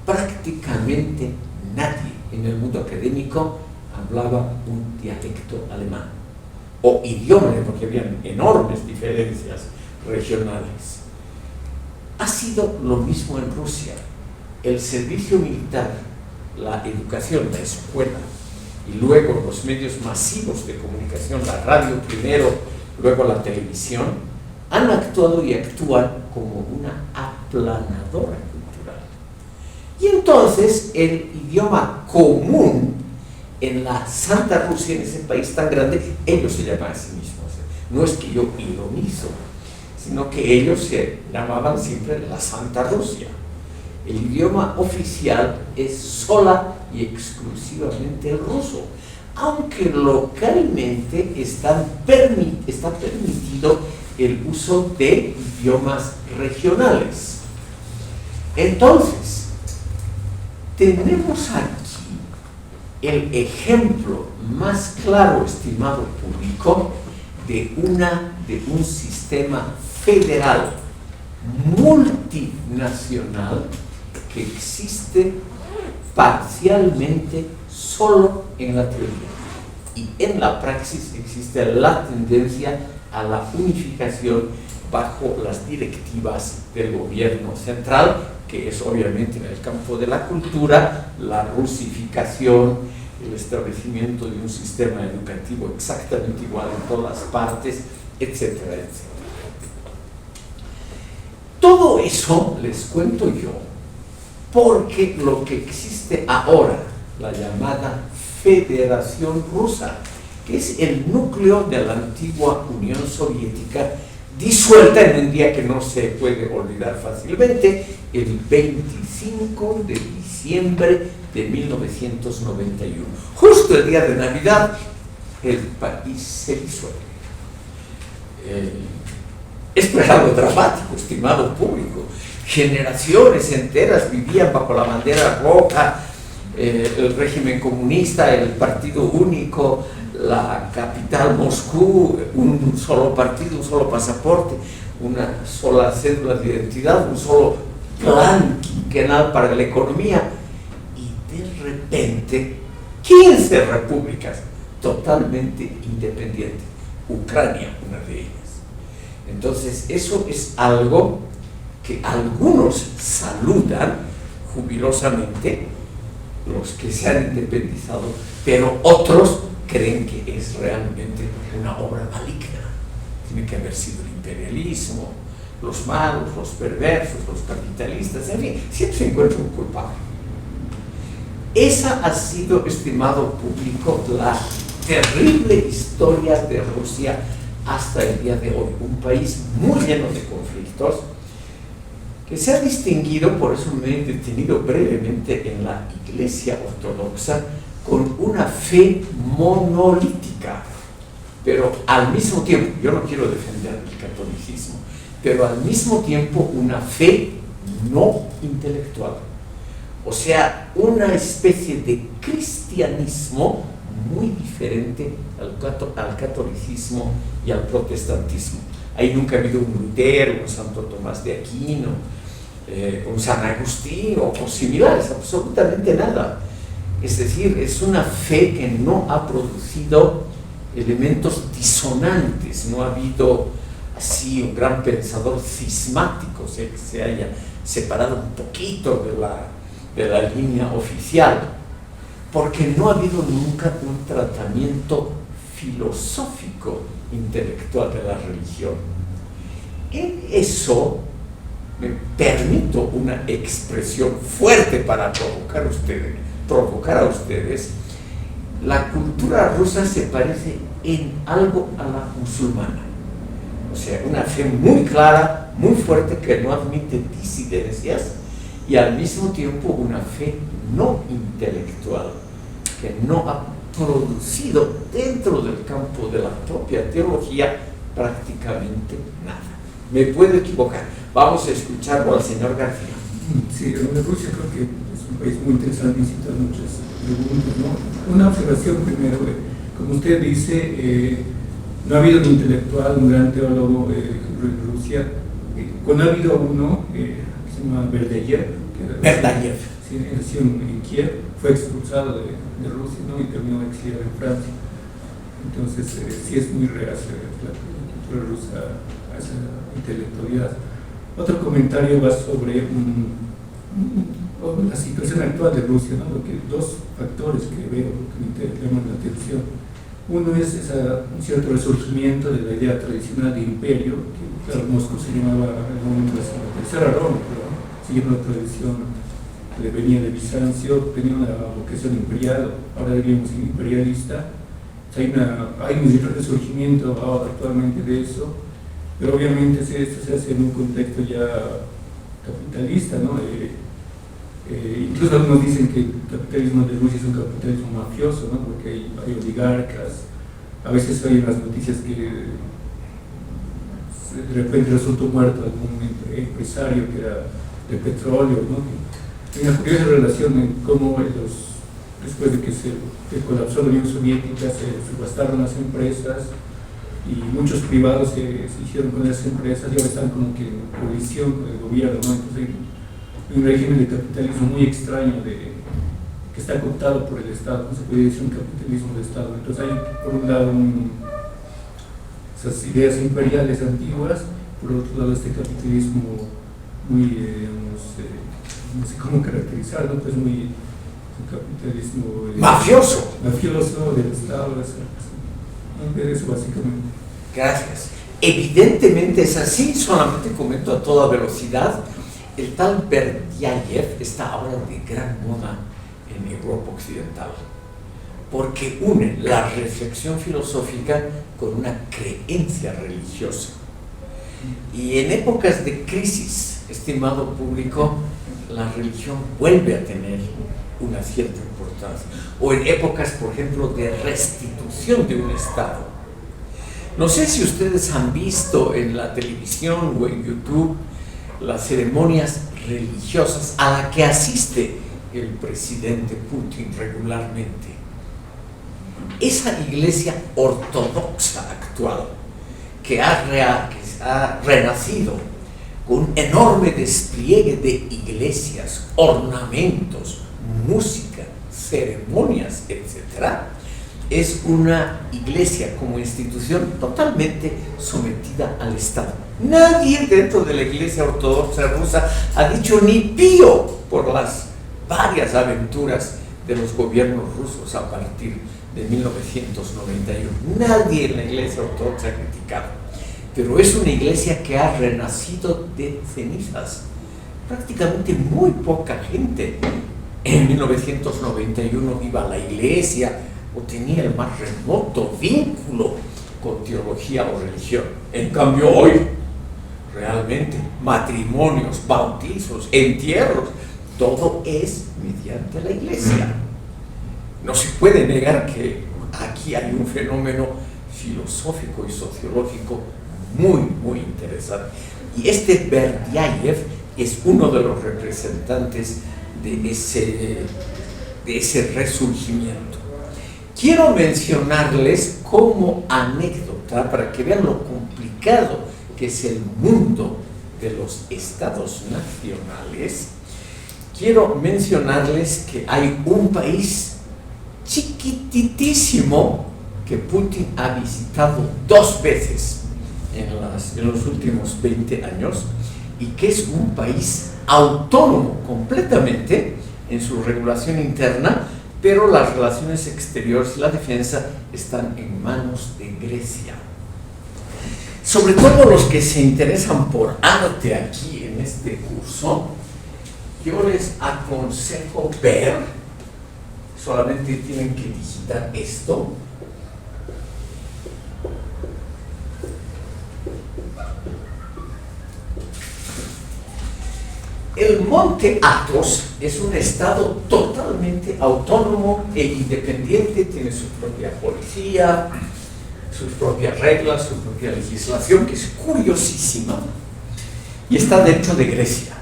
prácticamente nadie en el mundo académico hablaba un dialecto alemán, o idioma, porque habían enormes diferencias regionales. Ha sido lo mismo en Rusia. El servicio militar, la educación, la escuela, y luego los medios masivos de comunicación, la radio primero, luego la televisión, han actuado y actúan como una aplanadora cultural. Y entonces el idioma común en la Santa Rusia, en ese país tan grande, ellos se llaman a sí mismos. No es que yo ironizo, sino que ellos se llamaban siempre la Santa Rusia. El idioma oficial es sola y exclusivamente el ruso, aunque localmente está permitido el uso de idiomas regionales. Entonces, tenemos aquí el ejemplo más claro, estimado público, de un sistema federal multinacional que existe parcialmente solo en la teoría, y en la praxis existe la tendencia a la unificación bajo las directivas del gobierno central, que es obviamente en el campo de la cultura, la rusificación, el establecimiento de un sistema educativo exactamente igual en todas partes, etcétera, etcétera. Todo eso les cuento yo porque lo que existe ahora, la llamada Federación Rusa, que es el núcleo de la antigua Unión Soviética, disuelta en un día que no se puede olvidar fácilmente, el 25 de diciembre de 1991. Justo el día de Navidad, el país se disuelve. Es algo dramático, estimado público. Generaciones enteras vivían bajo la bandera roja, el régimen comunista, el partido único, la capital Moscú, un solo partido, un solo pasaporte, una sola cédula de identidad, un solo plan quinquenal para la economía, y de repente 15 repúblicas totalmente independientes, Ucrania una de ellas. Entonces eso es algo que algunos saludan jubilosamente, los que se han independizado, pero otros creen que es realmente una obra maligna. Tiene que haber sido el imperialismo, los malos, los perversos, los capitalistas, en fin, siempre se encuentra un culpable. Esa ha sido, estimado público, la terrible historia de Rusia hasta el día de hoy. Un país muy lleno de conflictos, que se ha distinguido, por eso me he detenido brevemente en la Iglesia Ortodoxa, con una fe monolítica, pero al mismo tiempo, yo no quiero defender el catolicismo, pero al mismo tiempo una fe no intelectual, o sea, una especie de cristianismo muy diferente al catolicismo y al protestantismo. Ahí nunca ha habido un Lutero, un Santo Tomás de Aquino, un San Agustín o similares, absolutamente nada. Es decir, es una fe que no ha producido elementos disonantes, no ha habido así un gran pensador cismático, o sea, que se haya separado un poquito de la línea oficial, porque no ha habido nunca un tratamiento filosófico intelectual de la religión. En eso me permito una expresión fuerte para provocar a ustedes. La cultura rusa se parece en algo a la musulmana, o sea, una fe muy clara, muy fuerte, que no admite disidencias, y al mismo tiempo una fe no intelectual, que no ha producido dentro del campo de la propia teología prácticamente nada. Me puedo equivocar. Vamos a escucharlo al señor García. Sí, Rusia creo que es un país muy interesante, necesita muchas preguntas, ¿no? Una observación primero, como usted dice, no ha habido un intelectual, un gran teólogo en Rusia. Cuando ha habido uno, se llama Berdayev, sí, nació en Kiev, fue expulsado de Rusia, ¿no? Y terminó exiliado en Francia. Entonces, sí es muy reacia la cultura rusa a esa intelectualidad. Otro comentario va sobre la situación actual de Rusia, ¿no? Porque dos factores que veo que me llaman la atención. Uno es un cierto resurgimiento de la idea tradicional de imperio, que claro, Moscú se llamaba en el momento de la tercera Roma, pero siguiendo la tradición que venía de Bizancio, tenía una vocación imperial, ahora diríamos imperialista. Hay un resurgimiento actualmente de eso, pero obviamente esto se hace en un contexto ya capitalista, ¿no? Incluso algunos dicen que el capitalismo de Rusia es un capitalismo mafioso, ¿no? Porque hay oligarcas, a veces hay las noticias que de repente resultó muerto algún empresario que era de petróleo, ¿no? Hay una curiosa relación en cómo después de que se colapsó la Unión Soviética, se subastaron las empresas y muchos privados se hicieron con esas empresas y ahora están como que en colisión con el gobierno, ¿no? Entonces hay un régimen de capitalismo muy extraño que está cooptado por el Estado, no se puede decir un capitalismo de Estado. Entonces hay por un lado esas ideas imperiales antiguas, por otro lado este capitalismo muy, no sé cómo caracterizarlo, pues muy un capitalismo mafioso del Estado, eso básicamente. Gracias. Evidentemente es así, solamente comento a toda velocidad. El tal Berdayev está ahora de gran moda en Europa Occidental. porque une la reflexión filosófica con una creencia religiosa. Y en épocas de crisis, estimado público, la religión vuelve a tener una cierta importancia. O en épocas, por ejemplo, de restitución de un Estado. No sé si ustedes han visto en la televisión o en YouTube las ceremonias religiosas a las que asiste el presidente Putin regularmente. Esa iglesia ortodoxa actual que ha renacido con un enorme despliegue de iglesias, ornamentos, música, ceremonias, etc., es una iglesia como institución totalmente sometida al Estado. Nadie dentro de la iglesia ortodoxa rusa ha dicho ni pío por las varias aventuras de los gobiernos rusos a partir de 1991. Nadie en la iglesia ortodoxa ha criticado, pero es una iglesia que ha renacido de cenizas. Prácticamente muy poca gente en 1991 iba a la iglesia o tenía el más remoto vínculo con teología o religión. En cambio hoy, realmente, matrimonios, bautizos, entierros, todo es mediante la iglesia. No se puede negar que aquí hay un fenómeno filosófico y sociológico muy interesante. Y este Berdyaev es uno de los representantes de ese resurgimiento. Quiero mencionarles como anécdota, para que vean lo complicado que es el mundo de los estados nacionales, quiero mencionarles que hay un país chiquititísimo que Putin ha visitado 2 veces en los últimos 20 años y que es un país autónomo completamente en su regulación interna, pero las relaciones exteriores y la defensa están en manos de Grecia. Sobre todo los que se interesan por arte aquí en este curso, yo les aconsejo ver, solamente tienen que digitar esto, el Monte Athos es un estado totalmente autónomo e independiente, tiene su propia policía, sus propias reglas, su propia legislación, que es curiosísima, y está dentro de Grecia.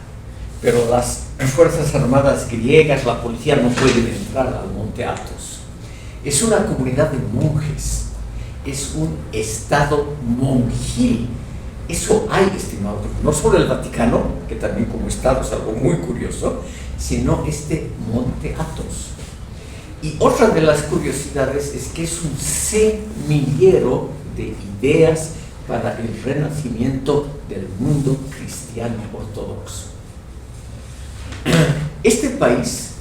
Pero las fuerzas armadas griegas, la policía, no pueden entrar al Monte Athos. Es una comunidad de monjes, es un estado monjil. Eso hay, estimado, no solo el Vaticano, que también como estado es algo muy curioso, sino este Monte Athos. Y otra de las curiosidades es que es un semillero de ideas para el renacimiento del mundo cristiano ortodoxo. Este país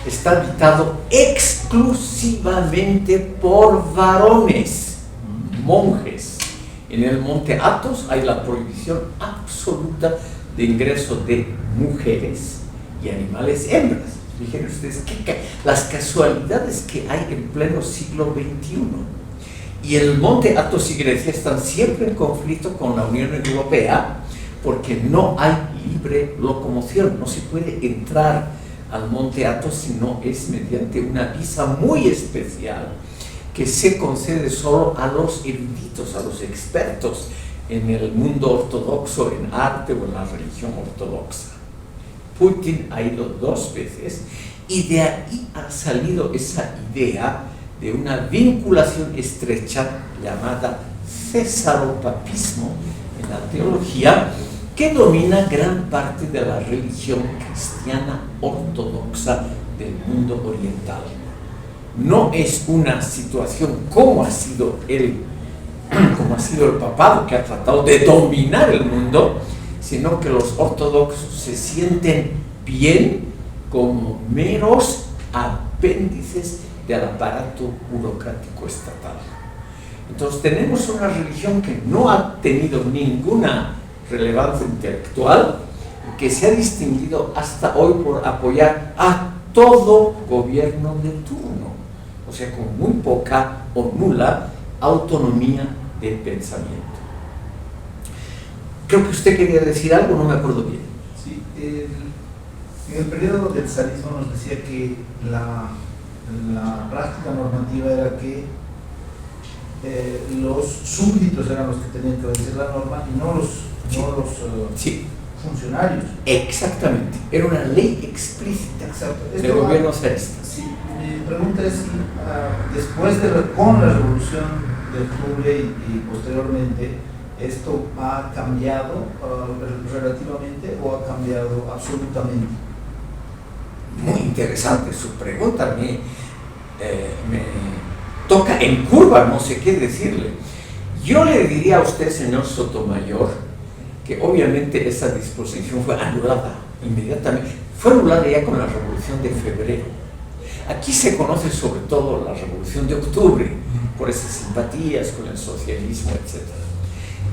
está habitado exclusivamente por varones, monjes. En el Monte Athos hay la prohibición absoluta de ingreso de mujeres y animales hembras. Fíjense ustedes las casualidades que hay en pleno siglo XXI. Y el Monte Athos y Grecia están siempre en conflicto con la Unión Europea porque no hay libre locomoción, no se puede entrar al Monte Athos si no es mediante una visa muy especial que se concede solo a los eruditos, a los expertos en el mundo ortodoxo, en arte o en la religión ortodoxa. Putin ha ido 2 veces y de ahí ha salido esa idea de una vinculación estrecha llamada cesaropapismo en la teología, que domina gran parte de la religión cristiana ortodoxa del mundo oriental. No es una situación como ha sido el papado, que ha tratado de dominar el mundo, sino que los ortodoxos se sienten bien como meros apéndices del aparato burocrático estatal. Entonces tenemos una religión que no ha tenido ninguna relevancia intelectual y que se ha distinguido hasta hoy por apoyar a todo gobierno de turno. o sea, con muy poca o nula autonomía de pensamiento. Creo que usted quería decir algo, no me acuerdo bien. Sí, en el periodo del zarismo nos decía que la práctica normativa era que los súbditos eran los que tenían que obedecer la norma y no los Sí, funcionarios. exactamente, era una ley explícita Exacto. del gobierno zarista. Sí, mi pregunta es si después con la revolución de octubre y posteriormente, ¿esto ha cambiado relativamente o ha cambiado absolutamente? Muy interesante su pregunta, me toca en curva, no sé qué decirle. Yo le diría a usted, señor Sotomayor, que obviamente esa disposición fue anulada inmediatamente, fue anulada ya con la Revolución de Febrero. Aquí se conoce sobre todo la Revolución de Octubre, por esas simpatías con el socialismo, etc.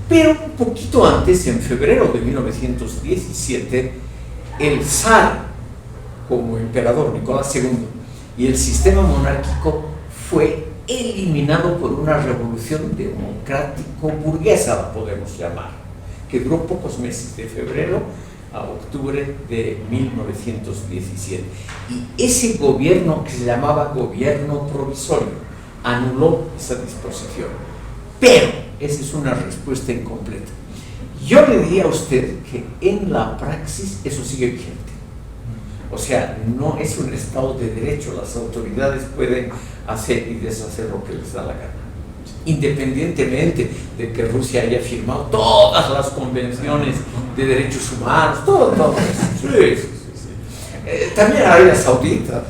Pero un poquito antes, en febrero de 1917, el zar, como emperador Nicolás II, y el sistema monárquico fue eliminado por una revolución democrático-burguesa, la podemos llamar, que duró pocos meses, de febrero a octubre de 1917. Y ese gobierno, que se llamaba gobierno provisorio, anuló esa disposición. Pero esa es una respuesta incompleta. Yo le diría a usted que en la praxis eso sigue vigente. O sea, no es un Estado de Derecho, las autoridades pueden hacer y deshacer lo que les da la gana, independientemente de que Rusia haya firmado todas las convenciones de derechos humanos, todo eso. Sí. También Arabia Saudita,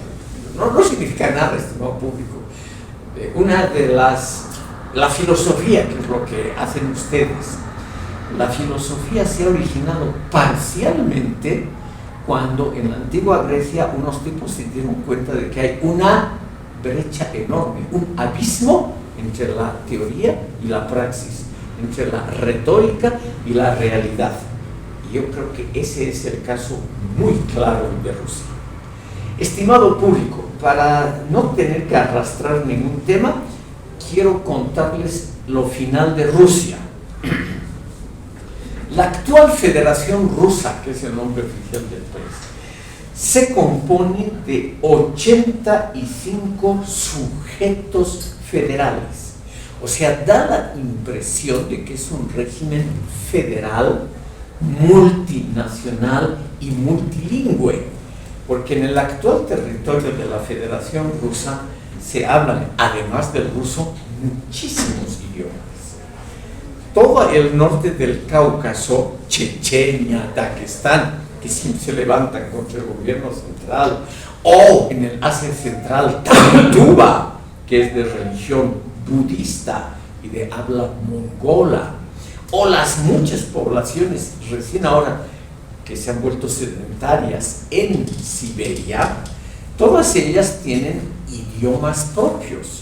no significa nada, estimado público. La filosofía, que es lo que hacen ustedes, la filosofía se ha originado parcialmente cuando en la antigua Grecia unos tipos se dieron cuenta de que hay una brecha enorme, un abismo entre la teoría y la praxis, entre la retórica y la realidad. Y yo creo que ese es el caso muy claro de Rusia. Estimado público, para no tener que arrastrar ningún tema, quiero contarles lo final de Rusia. La actual Federación Rusa, que es el nombre oficial del país, se compone de 85 sujetos federales. O sea, da la impresión de que es un régimen federal, multinacional y multilingüe, porque en el actual territorio de la Federación Rusa se hablan, además del ruso, muchísimos idiomas. Todo el norte del Cáucaso, Chechenia, Daguestán, que siempre se levantan contra el gobierno central, o en el Asia Central, Tantuba, que es de religión budista y de habla mongola, o las muchas poblaciones recién ahora que se han vuelto sedentarias en Siberia, todas ellas tienen idiomas propios.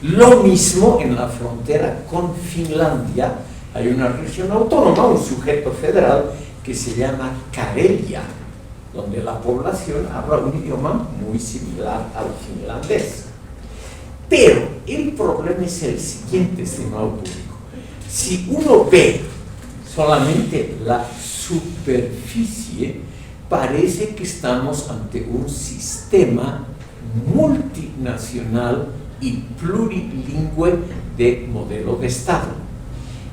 Lo mismo en la frontera con Finlandia, hay una región autónoma, un sujeto federal que se llama Karelia, donde la población habla un idioma muy similar al finlandés. Pero el problema es el siguiente, estimado público. Si uno ve solamente la superficie, parece que estamos ante un sistema multinacional y plurilingüe de modelo de Estado.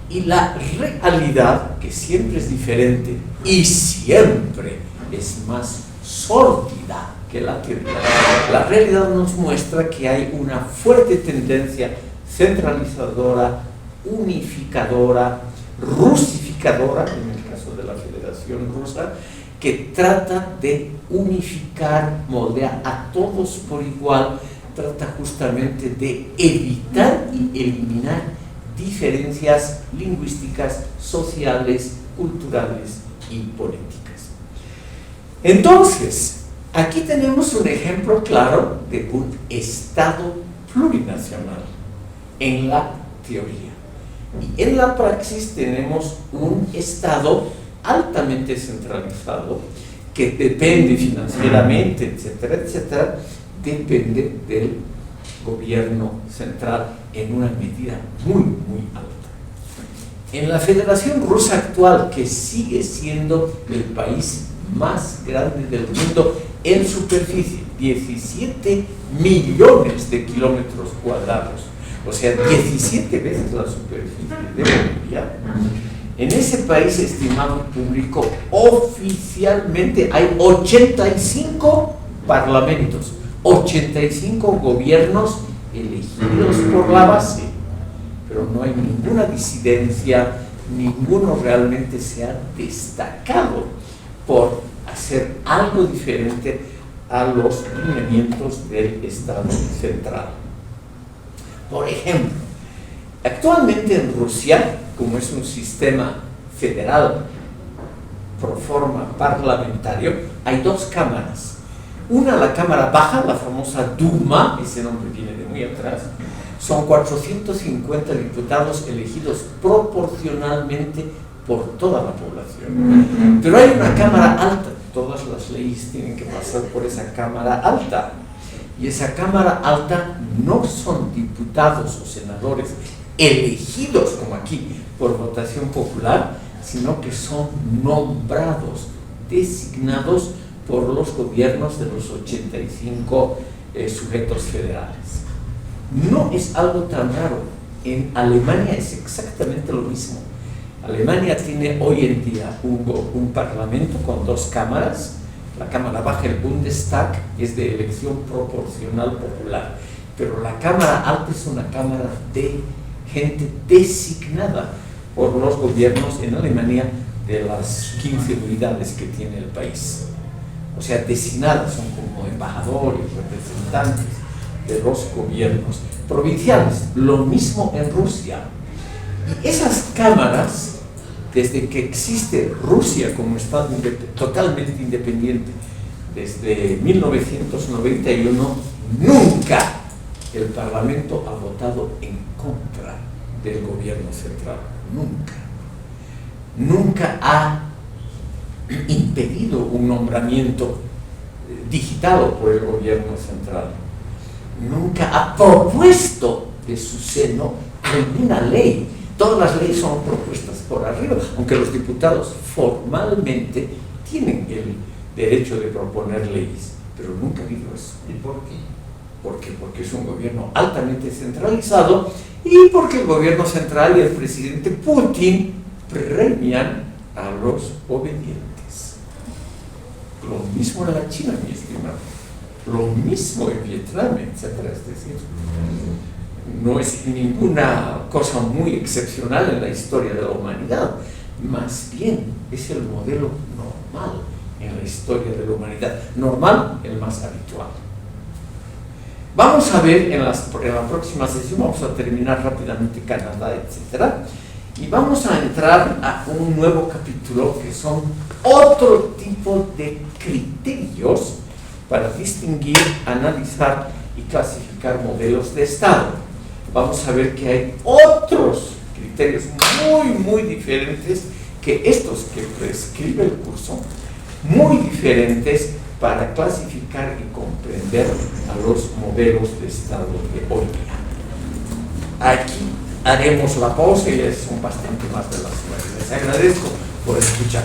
Y la realidad, que siempre es diferente y siempre es más sórdida que la teoría, la realidad nos muestra que hay una fuerte tendencia centralizadora, unificadora, rusificadora, en el caso de la Federación Rusa, que trata de unificar, moldear a todos por igual, trata justamente de evitar y eliminar diferencias lingüísticas, sociales, culturales y políticas. Entonces, aquí tenemos un ejemplo claro de un Estado plurinacional en la teoría. Y en la praxis tenemos un Estado altamente centralizado que depende financieramente, etcétera, etcétera, depende del gobierno central en una medida muy, muy alta. En la Federación Rusa actual, que sigue siendo el país más grande del mundo en superficie, 17 millones de kilómetros cuadrados, o sea, 17 veces la superficie de Bolivia. En ese país, estimado público, oficialmente hay 85 parlamentos, 85 gobiernos elegidos por la base, pero no hay ninguna disidencia, ninguno realmente se ha destacado por hacer algo diferente a los lineamientos del Estado central. Por ejemplo, actualmente en Rusia, como es un sistema federal pro forma parlamentario, hay dos cámaras. Una, la Cámara Baja, la famosa Duma, ese nombre viene de muy atrás, son 450 diputados elegidos proporcionalmente por toda la población. Pero hay una Cámara Alta, todas las leyes tienen que pasar por esa Cámara Alta. Y esa Cámara Alta no son diputados o senadores elegidos, como aquí, por votación popular, sino que son nombrados, designados por los gobiernos de los 85 sujetos federales. No es algo tan raro. En Alemania es exactamente lo mismo. Alemania tiene hoy en día un parlamento con dos cámaras. La Cámara Baja, el Bundestag, es de elección proporcional popular, pero la Cámara Alta es una cámara de gente designada por los gobiernos en Alemania de las 15 unidades que tiene el país. O sea, designadas, son como embajadores, representantes de los gobiernos provinciales. Lo mismo en Rusia. Y esas cámaras, desde que existe Rusia como Estado totalmente independiente, desde 1991, nunca el Parlamento ha votado en contra del gobierno central. Nunca. Nunca ha impedido un nombramiento digitado por el gobierno central. Nunca ha propuesto de su seno alguna ley. Todas las leyes son propuestas por arriba, aunque los diputados formalmente tienen el derecho de proponer leyes, pero nunca ha habido eso. ¿Y por qué? Porque es un gobierno altamente centralizado y porque el gobierno central y el presidente Putin premian a los obedientes. Lo mismo en la China, mi estimado. Lo mismo en Vietnam, etc. Es decir, no es ninguna cosa muy excepcional en la historia de la humanidad, más bien es el modelo normal en la historia de la humanidad. Normal, el más habitual. Vamos a ver en la próxima sesión, vamos a terminar rápidamente Canadá, etc. Y vamos a entrar a un nuevo capítulo que son otro tipo de criterios para distinguir, analizar y clasificar modelos de Estado. Vamos a ver que hay otros criterios muy diferentes que estos que prescribe el curso, muy diferentes para clasificar y comprender a los modelos de Estado de hoy día. Aquí haremos la pausa y son bastante más de las 9. Les agradezco por escuchar.